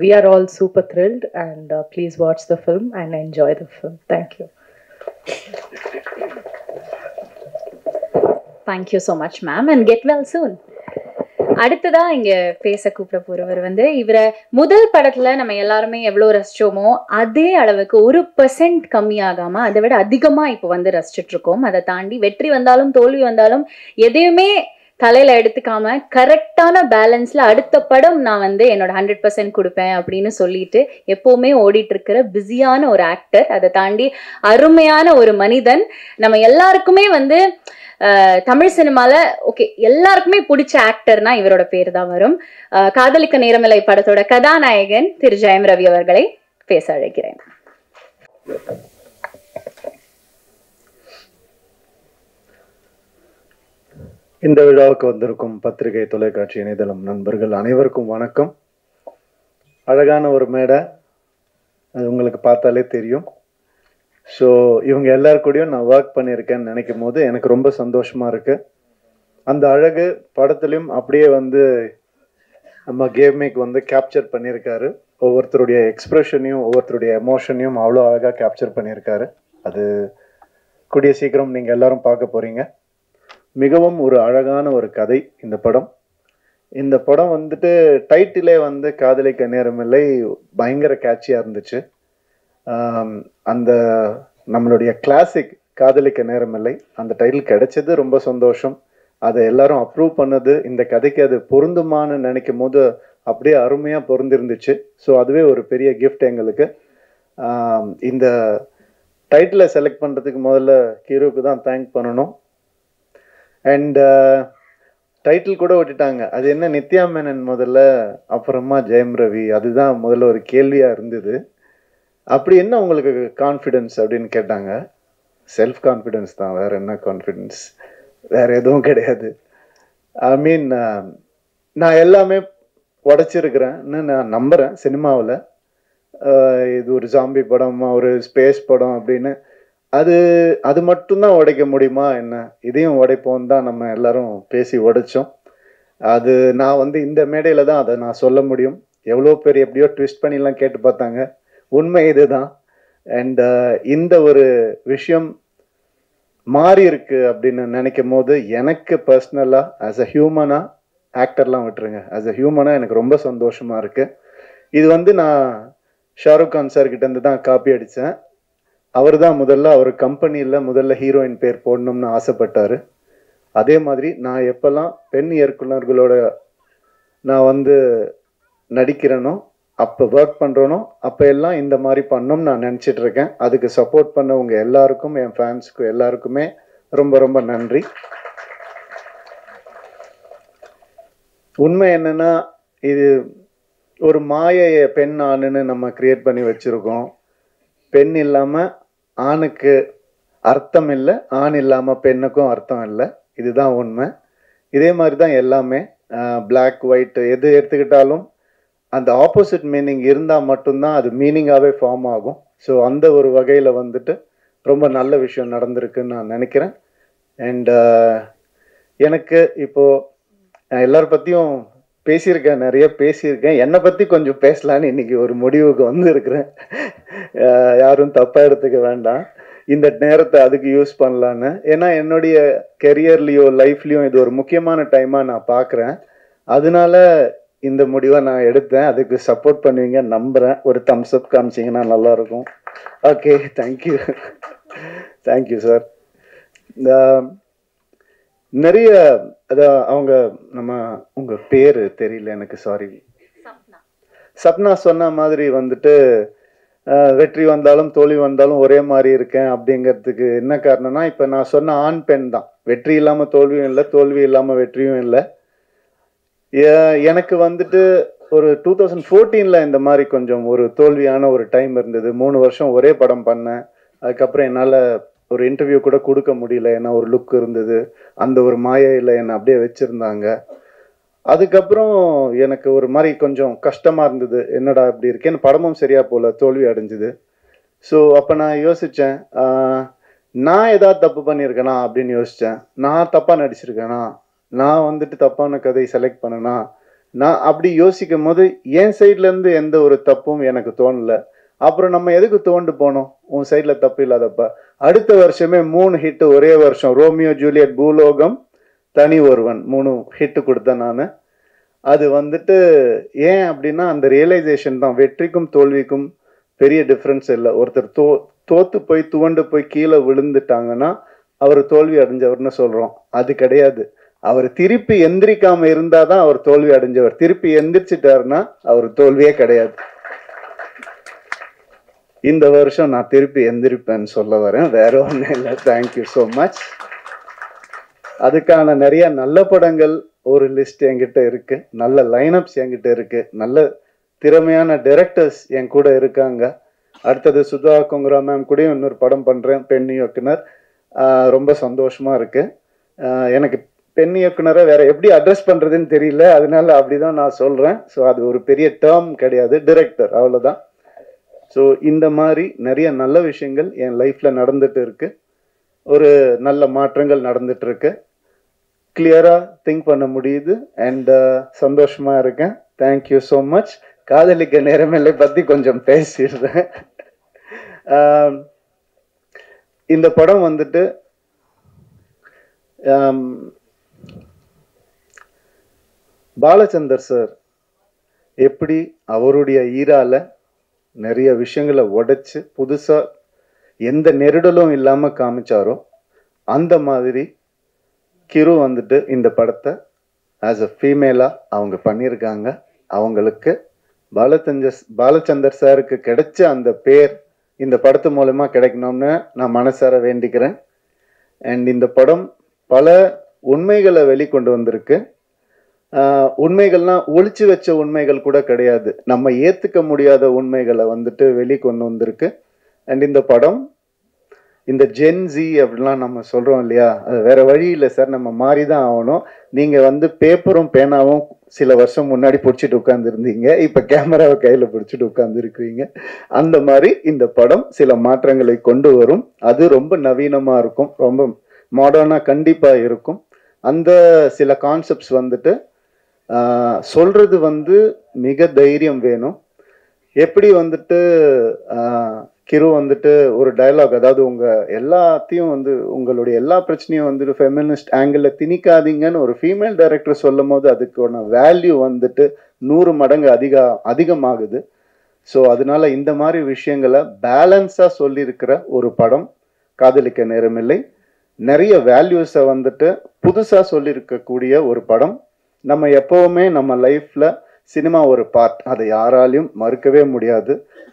we are all super thrilled and please watch the film and enjoy the film. Thank you. Thank you so much ma'am and get well soon. அடுத்ததா இங்க பேச கூப்பிட போறவர் வந்து இவரை முதல் படத்துல நம்ம எல்லாருமே எவ்வளவு ரசிச்சோமோ அதே அளவுக்கு 1% கம்மியாகாம அதை விட அதிகமா இப்போ வந்து ரசிச்சுட்டு இருக்கோம். அதை தாண்டி வெற்றி வந்தாலும் தோல்வி வந்தாலும் எதையுமே தலையில எடுத்துக்காம கரெக்டான பேலன்ஸ்ல அடுத்த படம் நான் வந்து என்னோட 100% கொடுப்பேன் அப்படின்னு சொல்லிட்டு எப்பவுமே ஓடிட்டு இருக்கிற பிஸியான ஒரு ஆக்டர். அதை தாண்டி அருமையான ஒரு மனிதன். நம்ம எல்லாருக்குமே வந்து தமிழ் சினிமால ஓகே எல்லாருக்குமே பிடிச்ச ஆக்டர்னா இவரோட பேர் தான் வரும். காதலிக்க நேரமில்லை படத்தோட கதாநாயகன் திரு ஜெயம் ரவி அவர்களை பேச அழைக்கிறேன். இந்த விழாவுக்கு வந்திருக்கும் பத்திரிகை, தொலைக்காட்சி, இணையதளம் நண்பர்கள் அனைவருக்கும் வணக்கம். அழகான ஒரு மேடை, அது உங்களுக்கு பார்த்தாலே தெரியும். ஸோ இவங்க எல்லாருக்கூடையும் நான் ஒர்க் பண்ணியிருக்கேன்னு நினைக்கும் போது எனக்கு ரொம்ப சந்தோஷமாக இருக்குது. அந்த அழகு படத்துலையும் அப்படியே வந்து நம்ம கேமேக்கு வந்து கேப்சர் பண்ணியிருக்காரு. ஒவ்வொருத்தருடைய எக்ஸ்ப்ரெஷனையும் ஒவ்வொருத்தருடைய எமோஷனையும் அவ்வளோ அழகாக கேப்சர் பண்ணியிருக்காரு. அது கூடிய சீக்கிரம் நீங்கள் எல்லாரும் பார்க்க போகிறீங்க. மிகவும் ஒரு அழகான ஒரு கதை இந்த படம். இந்த படம் வந்துட்டு டைட்டிலே வந்து காதலிக்க நேரமில்லை பயங்கர கேட்சியாக இருந்துச்சு. அந்த நம்மளுடைய கிளாசிக் காதலிக்க நேரமில்லை அந்த டைட்டில் கிடைச்சது ரொம்ப சந்தோஷம். அதை எல்லாரும் அப்ரூவ் பண்ணது, இந்த கதைக்கு அது பொருந்துமான்னு நினைக்கும் போது அப்படியே அருமையாக பொருந்திருந்துச்சு. ஸோ அதுவே ஒரு பெரிய கிஃப்ட் எங்களுக்கு. இந்த டைட்டிலை செலக்ட் பண்ணுறதுக்கு முதல்ல ஹீரோக்கு தான் தேங்க் பண்ணணும். அண்ட் டைட்டில் கூட விட்டுட்டாங்க, அது என்ன நித்யா மேனன் முதல்ல அப்புறமா ஜெயம் ரவி, அதுதான் முதல்ல ஒரு கேள்வியாக இருந்தது. அப்படி என்ன உங்களுக்கு கான்ஃபிடென்ஸ் அப்படின்னு கேட்டாங்க. செல்ஃப் கான்ஃபிடென்ஸ் தான், வேறு என்ன கான்ஃபிடென்ஸ், வேறு எதுவும் கிடையாது. ஐ மீன் நான் எல்லாமே உடைச்சிருக்கிறேன்னு நான் நம்புகிறேன் சினிமாவில். இது ஒரு ஜாம்பி படம், ஒரு ஸ்பேஸ் படம் அப்படின்னு அது மட்டும்தான் உடைக்க முடியுமா என்ன, இதையும் உடைப்போம் தான் நம்ம எல்லாரும் பேசி உடைச்சோம். அது நான் வந்து இந்த மேடையில் தான் அதை நான் சொல்ல முடியும். எவ்வளோ பேர் எப்படியோ ட்விஸ்ட் பண்ணிலாம் கேட்டு பார்த்தாங்க, உண்மை இதுதான். அண்ட் இந்த ஒரு விஷயம் மாறி இருக்கு அப்படின்னு நினைக்கும் போது எனக்கு பர்சனலாக ஆஸ் அ ஹியூமனாக, ஆக்டர்லாம் விட்டுருங்க, ஆஸ் அ ஹியூமனாக எனக்கு ரொம்ப சந்தோஷமாக இருக்குது. இது வந்து நான் ஷாருக் கான் சார்கிட்டேருந்து தான் காப்பி அடித்தேன். அவர் தான் அவர் கம்பெனியில் முதல்ல ஹீரோயின் பேர் போடணும்னு ஆசைப்பட்டார். அதே மாதிரி நான் எப்போல்லாம் பெண் இயக்குனர்களோட நான் வந்து நடிக்கிறேனோ, அப்போ ஒர்க் பண்ணுறனோ, அப்போ எல்லாம் இந்த மாதிரி பண்ணோம்னு நான் நினச்சிட்டு இருக்கேன். அதுக்கு சப்போர்ட் பண்ணவங்க எல்லாருக்கும், என் ஃபேன்ஸுக்கு எல்லாருக்குமே ரொம்ப ரொம்ப நன்றி. உண்மை என்னென்னா, இது ஒரு மாயையை பெண் ஆணுன்னு நம்ம கிரியேட் பண்ணி வச்சுருக்கோம். பெண் இல்லாமல் ஆணுக்கு அர்த்தம் இல்லை, ஆண் இல்லாமல் பெண்ணுக்கும் அர்த்தம் இல்லை. இதுதான் உண்மை. இதே மாதிரி தான் எல்லாமே, பிளாக் ஒயிட் எது எடுத்துக்கிட்டாலும் அந்த ஆப்போசிட் மீனிங் இருந்தால் மட்டும்தான் அது மீனிங்காகவே ஃபார்ம் ஆகும். ஸோ அந்த ஒரு வகையில் வந்துட்டு ரொம்ப நல்ல விஷயம் நடந்திருக்குன்னு நான் நினைக்கிறேன். அண்ட் எனக்கு இப்போது எல்லாரை பற்றியும் பேசியிருக்கேன், நிறைய பேசியிருக்கேன். என்னை பற்றி கொஞ்சம் பேசலான்னு இன்றைக்கி ஒரு முடிவுக்கு வந்துருக்கிறேன். யாரும் தப்பாக எடுத்துக்க வேண்டாம், இந்த நேரத்தை அதுக்கு யூஸ் பண்ணலான்னு. ஏன்னா என்னுடைய கெரியர்லேயோ லைஃப்லேயும் இது ஒரு முக்கியமான டைமாக நான் பார்க்குறேன். அதனால இந்த முடிவை நான் எடுத்தேன். அதுக்கு சப்போர்ட் பண்ணுவீங்க நம்புகிறேன். ஒரு தம்ஸ் அப் காமிச்சிங்கன்னா நல்லாயிருக்கும். Okay, thank you. Thank you sir. இந்த நிறைய அதான் அவங்க உங்கள் பேர் தெரியல எனக்கு, சாரி. சப்னா சொன்ன மாதிரி வந்துட்டு வெற்றி வந்தாலும் தோல்வி வந்தாலும் ஒரே மாதிரி இருக்கேன் அப்படிங்கிறதுக்கு என்ன காரணம்னா, இப்போ நான் சொன்ன ஆண் பெண் தான். வெற்றி இல்லாமல் தோல்வியும் இல்லை, தோல்வி இல்லாமல் வெற்றியும் இல்லை. எனக்கு வந்துட்டு ஒரு 2014 இந்த மாதிரி கொஞ்சம் ஒரு தோல்வியான ஒரு டைம் இருந்தது. 3 வருஷம் ஒரே படம் பண்ணேன். அதுக்கப்புறம் என்னால் ஒரு இன்டர்வியூ கூட கொடுக்க முடியல. ஏன்னா ஒரு லுக் இருந்தது, அந்த ஒரு மாயையில் என்னை அப்படியே வச்சுருந்தாங்க. அதுக்கப்புறம் எனக்கு ஒரு மாதிரி கொஞ்சம் கஷ்டமாக இருந்தது, என்னடா இப்படி இருக்கேன்னு. படமும் சரியாக போல, தோல்வி அடைஞ்சுது. ஸோ அப்போ நான் யோசித்தேன், நான் ஏதாவது தப்பு பண்ணியிருக்கேனா அப்படின்னு யோசித்தேன். நான் தப்பாக நடிச்சிருக்கேனா, நான் வந்துட்டு தப்பான கதை செலக்ட் பண்ணனா, நான் அப்படி யோசிக்கும் போது என் சைட்லேருந்து எந்த ஒரு தப்பும் எனக்கு தோணலை. அப்புறம் நம்ம எதுக்கு தோண்டு போனோம், உன் சைடில் தப்பு இல்லாதப்ப. அடுத்த வருஷமே 3 ஹிட்டு ஒரே வருஷம். ரோமியோ ஜூலியட், பூலோகம், தனி ஒருவன் 3 ஹிட்டு கொடுத்தேன் நான். அது வந்துட்டு ஏன் அப்படின்னா அந்த ரியலைசேஷன் தான். வெற்றிக்கும் தோல்விக்கும் பெரிய டிஃப்ரென்ஸ் இல்லை. ஒருத்தர் தோத்து போய் துவண்டு போய் கீழே விழுந்துட்டாங்கன்னா அவர் தோல்வி அடைஞ்சவர்னு சொல்கிறோம். அது கிடையாது. அவர் திருப்பி எந்திரிக்காம இருந்தாதான் அவர் தோல்வி அடைஞ்சவர். திருப்பி எந்திரிச்சிட்டாருன்னா அவர் தோல்வியே கிடையாது. இந்த வருஷம் நான் திருப்பி எந்திரிப்பேன்னு சொல்ல வரேன், வேற ஒன்றும் இல்லை. Thank you so much. அதுக்கான நிறைய நல்ல படங்கள் ஒரு லிஸ்ட் என்கிட்ட இருக்கு, நல்ல லைனப்ஸ் என்கிட்ட இருக்கு, நல்ல திறமையான டைரக்டர்ஸ் என் கூட இருக்காங்க. அடுத்தது சுதா கொங்குரா மேம் கூட இன்னொரு படம் பண்ணுறேன், பெண் இயக்குனர். ரொம்ப சந்தோஷமா இருக்கு. எனக்கு பெண் இயக்குனரை வேற எப்படி அட்ரஸ் பண்ணுறதுன்னு தெரியல, அதனால அப்படிதான் நான் சொல்கிறேன். ஸோ அது ஒரு பெரிய டேர்ம் கிடையாது, டிரெக்டர், அவ்வளோதான். ஸோ இந்த மாதிரி நிறைய நல்ல விஷயங்கள் என் லைஃப்பில் நடந்துட்டு இருக்கு. ஒரு நல்ல மாற்றங்கள் நடந்துட்டு இருக்கு. கிளியராக திங்க் பண்ண முடியுது. அண்ட் சந்தோஷமாக இருக்கேன். Thank you so much. காதலிக்க நேரமில்லை பற்றி கொஞ்சம் பேசிடுறேன். இந்த படம் வந்துட்டு பாலச்சந்தர் சார் எப்படி அவருடைய ஈரால நிறைய விஷயங்களை உடைச்சு புதுசாக எந்த நெருடலும் இல்லாமல் காமிச்சாரோ அந்த மாதிரி கிரு வந்துட்டு இந்த படத்தை ஆஸ் அ ஃபீமேலாக அவங்க பண்ணியிருக்காங்க. அவங்களுக்கு பாலச்சந்தர் சாருக்கு கிடைச்ச அந்த பேர் இந்த படத்து மூலமாக கிடைக்கணும்னு நான் மனசார வேண்டிக்கிறேன். அண்ட் இந்த படம் பல உண்மைகளை வெளிக்கொண்டு வந்திருக்கு. உண்மைகள்லாம் ஒளிச்சு வச்ச உண்மைகள் கூட கிடையாது, நம்ம ஏற்றுக்க முடியாத உண்மைகளை வந்துட்டு வெளிக்கொண்டு வந்திருக்கு. அண்ட் இந்த படம் இந்த ஜென்சி அப்படிலாம் நம்ம சொல்கிறோம் இல்லையா, அது வேற வழி இல்லை சார், நம்ம மாறி தான் ஆகணும். நீங்கள் வந்து பேப்பரும் பேனாவும் சில வருஷம் முன்னாடி பிடிச்சிட்டு உட்காந்துருந்தீங்க, இப்போ கேமராவை கையில் பிடிச்சிட்டு உட்காந்துருக்குவீங்க. அந்த மாதிரி இந்த படம் சில மாற்றங்களை கொண்டு வரும். அது ரொம்ப நவீனமாக இருக்கும், ரொம்ப மாடர்னாக கண்டிப்பாக இருக்கும். அந்த சில கான்செப்ட்ஸ் வந்துட்டு சொல்கிறது வந்து மிக தைரியம் வேணும். எப்படி வந்துட்டு கிரு வந்துட்டு ஒரு டயலாக், அதாவது உங்கள் எல்லாத்தையும் வந்து உங்களுடைய எல்லா பிரச்சனையும் வந்துட்டு ஃபெமினிஸ்ட் ஆங்கிளில் திணிக்காதீங்கன்னு ஒரு ஃபீமேல் டைரக்டர் சொல்லும் போது அதுக்கான வேல்யூ வந்துட்டு 100 மடங்கு அதிகமாகுது. ஸோ அதனால இந்த மாதிரி விஷயங்களை பேலன்ஸாக சொல்லியிருக்கிற ஒரு படம் காதலிக்க நேரமில்லை. நிறைய வேல்யூஸை வந்துட்டு புதுசாக சொல்லியிருக்கக்கூடிய ஒரு படம். நம்ம எப்போவுமே நம்ம லைஃப்பில் சினிமா ஒரு பார்ட், அதை யாராலையும் மறுக்கவே முடியாது.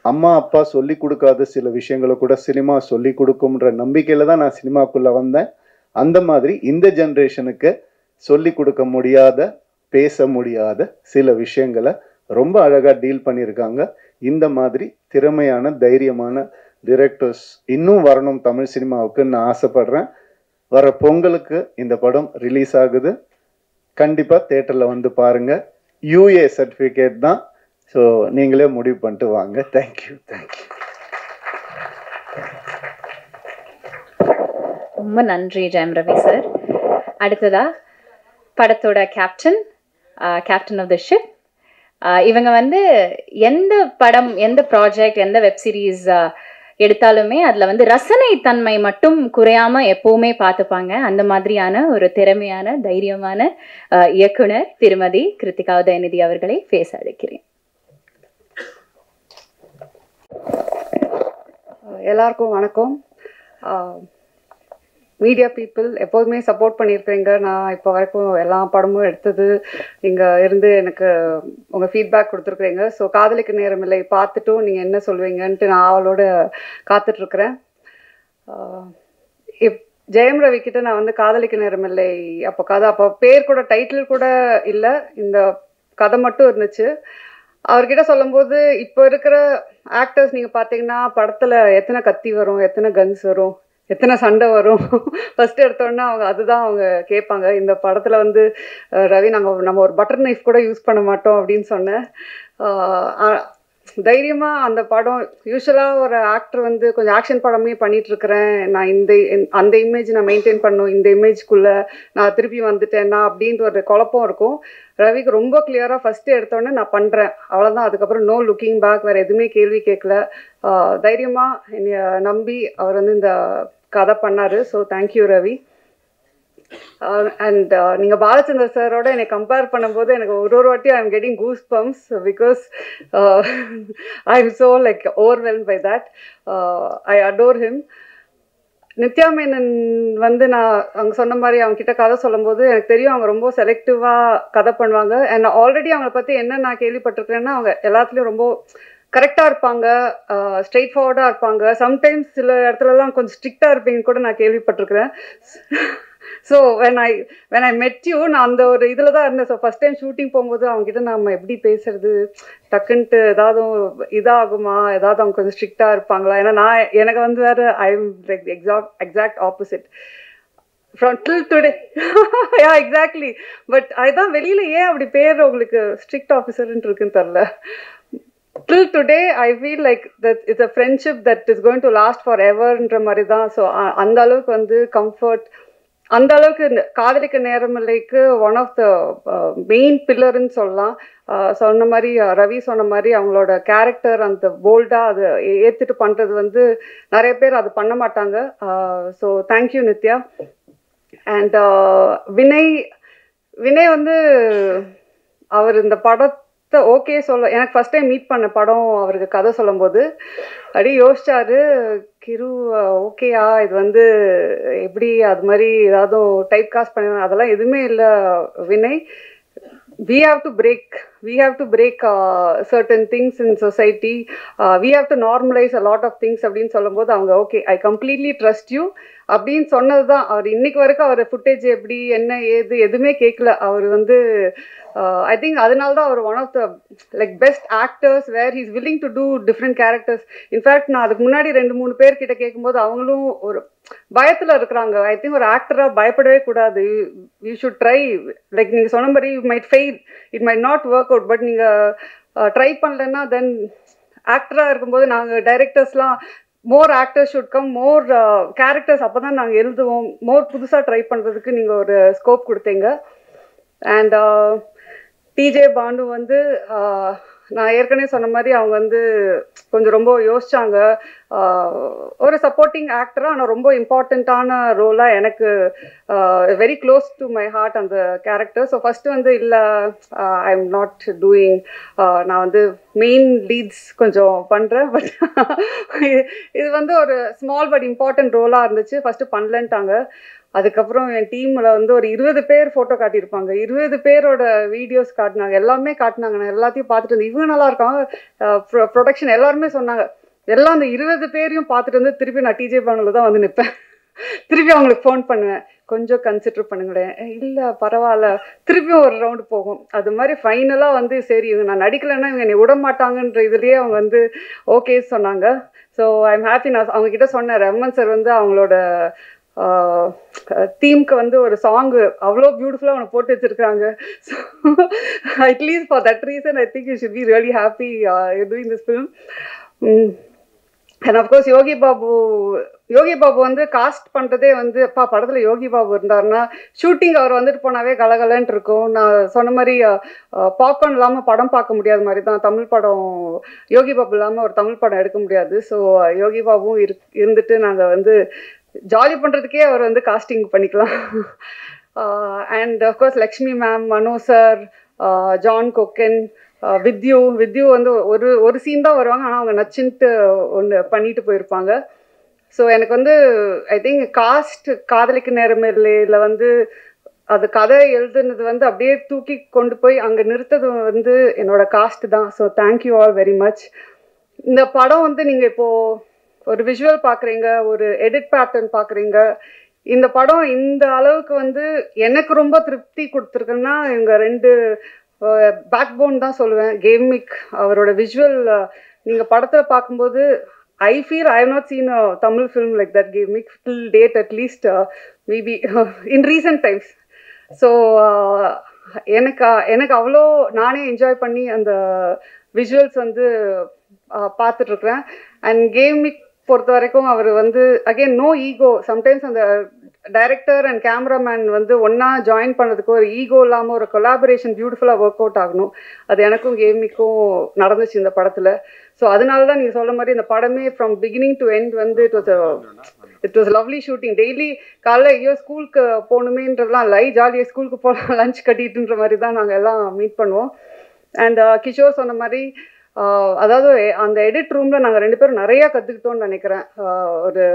அம்மா அப்பா சொல்லி கொடுக்காத சில விஷயங்களை கூட சினிமா சொல்லி கொடுக்கும்ன்ற நம்பிக்கையில் தான் நான் சினிமாக்குள்ளே வந்தேன். அந்த மாதிரி இந்த ஜென்ரேஷனுக்கு சொல்லி கொடுக்க முடியாத, பேச முடியாத சில விஷயங்களை ரொம்ப அழகாக டீல் பண்ணியிருக்காங்க. இந்த மாதிரி திறமையான தைரியமான டிரெக்டர்ஸ் இன்னும் வரணும் தமிழ் சினிமாவுக்கு நான் ஆசைப்படுறேன். வர பொங்கலுக்கு இந்த படம் ரிலீஸ் ஆகுது. கண்டிப்பாக தேட்டரில் வந்து பாருங்கள். UA சர்டிஃபிகேட் தான். ஸோ நீங்களே முடிவு பண்ணிட்டு வாங்க. தேங்க்யூ. ரொம்ப நன்றி ஜெயம் ரவி சார். அடுத்ததா படத்தோட கேப்டன் ஆஃப் த ஷிப். இவங்க வந்து எந்த படம், எந்த ப்ராஜெக்ட், எந்த வெப் சீரிஸ் எடுத்தாலுமே அதில் வந்து ரசனை தன்மை மட்டும் குறையாம எப்பவுமே பார்த்துப்பாங்க. அந்த மாதிரியான ஒரு திறமையான தைரியமான இயக்குனர் திருமதி கிருத்திகா உதயநிதி அவர்களை பேச அழைக்கிறேன். எல்லாருக்கும் வணக்கம். மீடியா பீப்புள் எப்போதுமே சப்போர்ட் பண்ணியிருக்கிறீங்க. நான் இப்போ வரைக்கும் எல்லா படமும் எடுத்தது இங்கே இருந்து எனக்கு உங்கள் ஃபீட்பேக் கொடுத்துருக்குறீங்க. ஸோ காதலிக்க நேரமில்லை பார்த்துட்டும் நீங்கள் என்ன சொல்லுவீங்கன்ட்டு நான் அவளோட காத்துட்ருக்குறேன். ஜெயம் ரவி கிட்ட நான் வந்து காதலிக்க நேரமில்லை அப்போ பேர் கூட டைட்டில் கூட இல்லை, இந்த கதை மட்டும் இருந்துச்சு. அவர்கிட்ட சொல்லும்போது இப்போ இருக்கிற ஆக்டர்ஸ் நீங்கள் பார்த்தீங்கன்னா படத்தில் எத்தனை கத்தி வரும், எத்தனை கன்ஸ் வரும், எத்தனை சண்டை வரும், ஃபஸ்ட்டு எடுத்தோன்னா அவங்க அதுதான் அவங்க கேட்பாங்க. இந்த படத்தில் வந்து ரவி நம்ம ஒரு பட்டர் நைஃப் கூட யூஸ் பண்ண மாட்டோம் அப்படின்னு சொன்னேன். தைரியமாக அந்த படம் யூஸ்வலாக ஒரு ஆக்டர் வந்து கொஞ்சம் ஆக்ஷன் படமே பண்ணிகிட்ருக்கிறேன், நான் அந்த இமேஜ் நான் மெயின்டைன் பண்ணணும், இந்த இமேஜ்குள்ளே நான் திருப்பி வந்துட்டேன்னா அப்படின்ற ஒரு குழப்பம் இருக்கும். ரவிக்கு ரொம்ப கிளியராக ஃபஸ்ட்டு எடுத்தோடனே நான் பண்ணுறேன், அவ்வளோதான். அதுக்கப்புறம் நோ லுக்கிங் பேக், வேறு எதுவுமே கேள்வி கேட்கல. தைரியமாக என்னை நம்பி அவர் வந்து இந்த கதை பண்ணார். So thank you Ravi. அண்ட் நீங்கள் பாலச்சந்தர் சாரோட என்னை கம்பேர் பண்ணும்போது எனக்கு ஒரு வாட்டி I am getting goose bumps because I am so like overwhelm by that. I adore him. Nithya Menen வந்து நான் அவங்க சொன்ன மாதிரி அவங்க கிட்ட கதை சொல்லும்போது எனக்கு தெரியும் அவங்க ரொம்ப செலக்டிவாக கதை பண்ணுவாங்க. அண்ட் ஆல்ரெடி அவங்கள பற்றி என்ன நான் கேள்விப்பட்டிருக்கிறேன்னா அவங்க எல்லாத்துலேயும் ரொம்ப கரெக்டாக இருப்பாங்க, ஸ்ட்ரெயிட் ஃபார்வர்டாக இருப்பாங்க. சம்டைம்ஸ் சில இடத்துலலாம் கொஞ்சம் ஸ்ட்ரிக்டாக இருப்பீங்கன்னு கூட நான் கேள்விப்பட்டிருக்கிறேன். ஸோ வென் ஐ மெட் யூ நான் அந்த ஒரு இதில் தான் இருந்தேன். ஸோ ஃபஸ்ட் டைம் ஷூட்டிங் போகும்போது அவங்ககிட்ட நம்ம எப்படி பேசுறது, டக்குன்ட்டு ஏதாவது இதாகுமா, ஏதாவது அவங்க கொஞ்சம் ஸ்ட்ரிக்டாக இருப்பாங்களா, ஏன்னா எனக்கு வந்து வேறு I am like exact opposite from till today. Yeah exactly. But அதுதான் வெளியில் ஏன் அப்படி பேர் உங்களுக்கு ஸ்ட்ரிக்ட் ஆஃபீஸர்ன்ட்டு இருக்குன்னு தெரில. Till today I feel like that it's a friendship that is going to last forever ன்ற மாதிரி தான். ஸோ அந்த அளவுக்கு வந்து கம்ஃபர்ட், அந்த அளவுக்கு காதலிக்க நேரமில்லைக்கு ஒன் ஆஃப் த மெயின் பில்லர்ன்னு சொல்லலாம். சொன்ன மாதிரி ரவி சொன்ன மாதிரி அவங்களோட கேரக்டர் அந்த போல்டாக அதை ஏற்றுட்டு பண்ணுறது வந்து நிறைய பேர் அது பண்ண மாட்டாங்க. So thank you Nithya. And Vinay வந்து அவர் இந்த படத்தை ஓகே சொல்ல எனக்கு ஃபஸ்ட் டைம் மீட் பண்ண படம் அவருக்கு கதை சொல்லும்போது அப்படியே யோசிச்சாரு, கிரு ஓகேயா இது வந்து எப்படி அது மாதிரி ஏதாவது டைப் காஸ்ட் பண்ண, அதெல்லாம் எதுவுமே இல்லை Vinay. we have to break certain things in society. We have to normalize a lot of things அப்படின்னு சொல்லும்போது அவங்க okay I completely trust you அப்படின்னு சொன்னது தான். அவர் இன்னைக்கு வரைக்கும் அவர் ஃபுட்டேஜ் எப்படி என்ன ஏது எதுவுமே கேட்கல. அவர் வந்து ஐ திங்க் அதனால தான் அவர் one of the like best actors where he's willing to do different characters. In fact நான் அதுக்கு முன்னாடி 2-3 பேர்கிட்ட கேட்கும்போது அவங்களும் ஒரு பயத்தில் இருக்கிறாங்க. ஐ திங்க் ஒரு ஆக்டராக பயப்படவே கூடாது. You should try. லைக் நீங்கள் சொன்ன மாதிரி you might fail, it might not work out, but நீங்கள் ட்ரை பண்ணலன்னா தென் ஆக்டராக இருக்கும்போது நாங்கள் டைரக்டர்ஸ்லாம் more actors should come, more characters, அப்போ தான் நாங்கள் எழுதுவோம், மோர் புதுசாக ட்ரை பண்ணுறதுக்கு நீங்கள் ஒரு ஸ்கோப் கொடுத்தீங்க. அண்ட் டிஜே பாண்டு வந்து நான் ஏற்கனவே சொன்ன மாதிரி அவங்க வந்து கொஞ்சம் ரொம்ப யோசிச்சாங்க. ஒரு சப்போர்ட்டிங் ஆக்டராக ஆனால் ரொம்ப இம்பார்ட்டண்ட்டான ரோலாக எனக்கு very close to my heart அந்த கேரக்டர். ஸோ ஃபஸ்ட்டு வந்து இல்லை ஐ எம் நாட் டூயிங், நான் வந்து மெயின் லீட்ஸ் கொஞ்சம் பண்ணுறேன், பட் இது வந்து ஒரு ஸ்மால் பட் இம்பார்ட்டன்ட் ரோலாக இருந்துச்சு. ஃபஸ்ட்டு பண்ணலன்ட்டாங்க. அதுக்கப்புறம் என் டீமில் வந்து ஒரு 20 பேர் ஃபோட்டோ காட்டியிருப்பாங்க, 20 பேரோட வீடியோஸ் காட்டினாங்க, எல்லாமே காட்டினாங்க. நான் எல்லாத்தையும் பார்த்துட்டு வந்து இவங்க நல்லா இருக்காங்க, ப்ரொடக்ஷன் எல்லாருமே சொன்னாங்க. எல்லாம் அந்த 20 பேரையும் பார்த்துட்டு வந்து திருப்பி நான் டிஜே பானில் தான் வந்து நிற்பேன். திருப்பி அவங்களுக்கு ஃபோன் பண்ணுவேன், கொஞ்சம் கன்சிடர் பண்ணுங்களேன், இல்லை பரவாயில்ல, திருப்பியும் ஒரு ரவுண்டு போகும். அது மாதிரி ஃபைனலாக வந்து சரி இவங்க நான் நடிக்கலைன்னா இவங்க என்னை விட மாட்டாங்கன்ற இதுலேயே அவங்க வந்து ஓகே சொன்னாங்க. So I am happy. நான் அவங்ககிட்ட சொன்னேன், ரஹ்மான் சார் வந்து அவங்களோட தீம்க்கு வந்து ஒரு சாங்கு அவ்வளோ பியூட்டிஃபுல்லாக அவனை போட்டு வச்சுருக்காங்க. So at least for that reason I think you should be really happy doing this film. And of course Yogi Babu Yogi Babu வந்து காஸ்ட் பண்ணுறதே வந்து அப்பா படத்தில் யோகி பாபு இருந்தாருன்னா ஷூட்டிங் அவர் வந்துட்டு போனாவே கலகலன்ட்டு இருக்கும். நான் சொன்ன மாதிரி பாப்கார்ன் இல்லாமல் படம் பார்க்க முடியாத மாதிரி தான் தமிழ் படம். யோகி பாபு இல்லாமல் ஒரு தமிழ் படம் எடுக்க முடியாது. ஸோ யோகி பாபுவும் இருந்துட்டு நாங்கள் வந்து ஜாலி பண்ணுறதுக்கே அவர் வந்து காஸ்டிங் பண்ணிக்கலாம். And of course Lakshmi ma'am, Mano sir, John Kokken, with you வந்து ஒரு சீன் தான் வருவாங்க, ஆனால் அவங்க நச்சுன்ட்டு ஒன்று பண்ணிட்டு போயிருப்பாங்க. ஸோ எனக்கு வந்து ஐ திங்க் காதலிக்க நேரமில்லையில் வந்து அது கதை எழுதுனது வந்து அப்படியே தூக்கி கொண்டு போய் அங்கே நிறுத்தது வந்து என்னோட காஸ்ட் தான். So thank you all very much. இந்த படம் வந்து நீங்கள் இப்போது ஒரு விஷுவல் பார்க்குறீங்க, ஒரு எடிட் பேட்டர்ன் பார்க்குறீங்க. இந்த படம் இந்த அளவுக்கு வந்து எனக்கு ரொம்ப திருப்தி கொடுத்துருக்குன்னா இவங்க 2 பேக் போன் தான் சொல்லுவேன். கேமிக் அவரோட விஷுவல் நீங்கள் படத்தில் பார்க்கும்போது I feel I have not seen a Tamil film like that gimmick till date, at least maybe in recent times. So எனக்கு அவ்வளோ நானே என்ஜாய் பண்ணி அந்த விஷுவல்ஸ் வந்து பார்த்துட்ருக்குறேன். அண்ட் கேமிக் பொறுத்த வரைக்கும் அவர் வந்து அகெயின் நோ ஈகோ. சம்டைம்ஸ் அந்த டைரக்டர் அண்ட் கேமராமேன் வந்து ஒன்றா ஜாயின் பண்ணுறதுக்கு ஒரு ஈகோ இல்லாமல் ஒரு கொலாபரேஷன் பியூட்டிஃபுல்லாக ஒர்க் அவுட் ஆகணும். அது எனக்கும் கேமிக்கும் நடந்துச்சு இந்த படத்தில். ஸோ அதனால தான் நீங்கள் சொல்ல மாதிரி இந்த படமே ஃப்ரம் பிகினிங் டு எண்ட் வந்து it was lovely shooting. Daily காலைல ஐயோ ஸ்கூலுக்கு போகணுமேன்றதுலாம் லை, ஜாலியாக ஸ்கூலுக்கு போகலாம் லஞ்ச் கட்டிட்டுன்ற மாதிரி தான் நாங்கள் எல்லாம் மீட் பண்ணுவோம். அண்ட் கிஷோர் சொன்ன மாதிரி அதாவது அந்த எடிட் ரூமில் நாங்கள் 2 பேரும் நிறையா கற்றுக்கிட்டோன்னு நினைக்கிறேன். ஒரு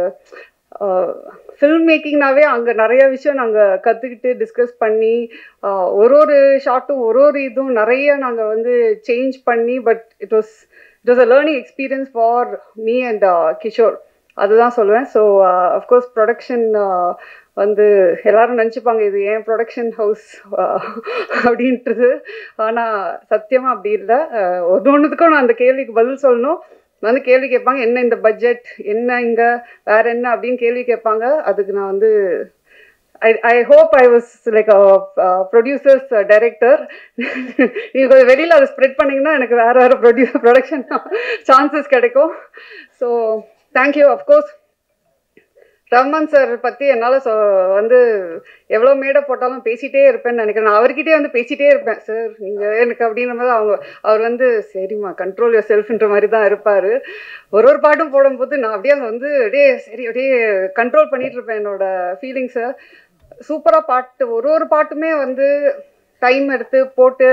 ஃபில்ம் மேக்கிங்னாவே அங்கே நிறைய விஷயம் நாங்கள் கற்றுக்கிட்டு டிஸ்கஸ் பண்ணி ஒரு ஷார்ட்டும் ஒரு இதுவும் நிறைய நாங்கள் வந்து சேஞ்ச் பண்ணி, but it was a learning experience for me and Kishore. அதுதான் சொல்லுவேன். ஸோ அஃப்கோர்ஸ் ப்ரொடக்ஷன் வந்து எல்லாரும் நினச்சிப்பாங்க இது ஏன் ப்ரொடக்ஷன் ஹவுஸ் அப்படின்றது. ஆனால் சத்தியமாக அப்படி இல்லை. ஒன்றுத்துக்கும் நான் அந்த கேள்விக்கு பதில் சொல்லணும். வந்து கேள்வி கேட்பாங்க, என்ன இந்த பட்ஜெட், என்ன இங்கே வேற என்ன அப்படின்னு கேள்வி கேட்பாங்க. அதுக்கு நான் வந்து I hope I was like a producer's director. நீங்கள் கொஞ்சம் வெளியில் அதை ஸ்ப்ரெட் பண்ணிங்கன்னா எனக்கு வேறு ப்ரொடக்ஷன் சான்சஸ் கிடைக்கும். So thank you. Of course Rahman sir பற்றி என்னால் வந்து எவ்வளோ மேடை போட்டாலும் பேசிகிட்டே இருப்பேன்னு நினைக்கிறேன். நான் அவர்கிட்டே வந்து பேசிகிட்டே இருப்பேன், சார் நீங்கள் எனக்கு அப்படின்ற மாதிரி. அவர் வந்து சரிம்மா கண்ட்ரோல் யுவர் செல்ஃப்ன்ற மாதிரி தான் இருப்பார். ஒரு பாட்டும் போடும்போது நான் அப்படியே வந்து அப்படியே கண்ட்ரோல் பண்ணிகிட்டு இருப்பேன் என்னோடய ஃபீலிங்ஸை. சூப்பராக பாட்டு ஒரு பாட்டுமே வந்து டைம் எடுத்து போட்டு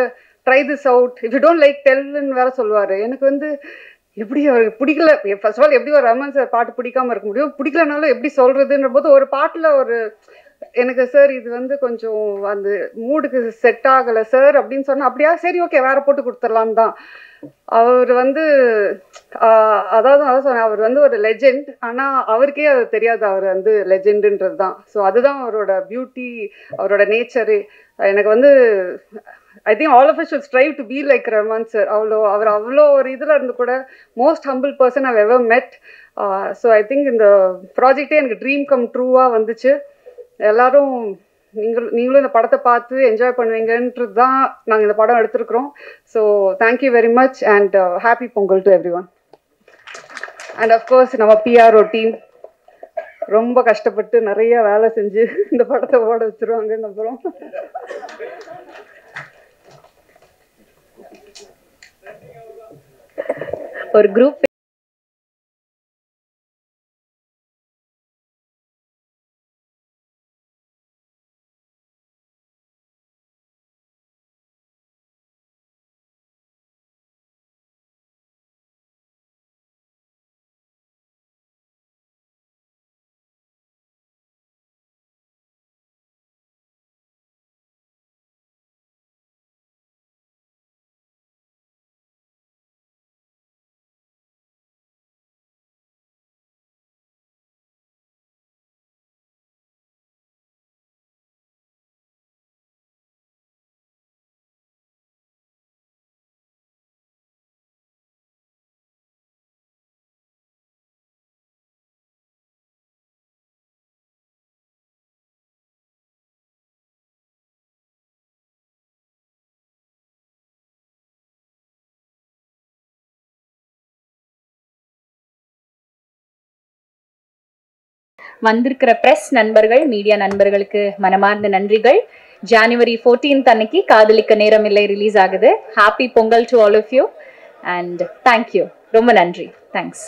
try this out, if you don't like டெல்லுன்னு வேற சொல்லுவார். எனக்கு வந்து எப்படி அவருக்கு பிடிக்கல, ஃபர்ஸ்ட் ஆஃப் ஆல் எப்படி ஒரு ரஹ்மான் சார் பாட்டு பிடிக்காமல் இருக்க முடியும், பிடிக்கலனாலும் எப்படி சொல்கிறதுன்ற போது ஒரு பாட்டில் எனக்கு சார் இது வந்து கொஞ்சம் அந்த மூடுக்கு செட் ஆகலை சார் அப்படின்னு சொன்னால், அப்படியா சரி ஓகே வேற போட்டு கொடுத்துடலான்னு தான். அவர் வந்து அதான் சொன்னேன், அவர் வந்து ஒரு லெஜெண்ட். ஆனால் அவருக்கே அது தெரியாது அவர் வந்து லெஜெண்டுன்றது தான். ஸோ அதுதான் அவரோட பியூட்டி, அவரோட நேச்சரு. எனக்கு வந்து I think all of us should strive to be like Rahman sir. அவர் அவ்வளோ ஒரு இதில் இருந்து கூட most humble person I've ever met. So I think இந்த ப்ராஜெக்டே எனக்கு ட்ரீம் கம் ட்ரூவாக வந்துச்சு. எல்லாரும் நீங்களும் இந்த படத்தை பார்த்து என்ஜாய் பண்ணுவீங்கன்றது தான் நாங்கள் இந்த படம் எடுத்துருக்குறோம். So thank you very much and happy Pongal to everyone. And of course நம்ம பிஆர்ஓ டீம் ரொம்ப கஷ்டப்பட்டு நிறைய வேலை செஞ்சு இந்த படத்தை ஓட வச்சுருவாங்கன்னு அப்புறம் ஒரு குரூப் வந்திருக்கிற பிரஸ் நண்பர்கள், மீடியா நண்பர்களுக்கு மனமார்ந்த நன்றிகள். January 14th அன்னைக்கு காதலிக்க நேரமில்லை ரிலீஸ் ஆகுது. Happy Pongal to all of you and thank you. ரொம்ப நன்றி. தேங்க்ஸ்.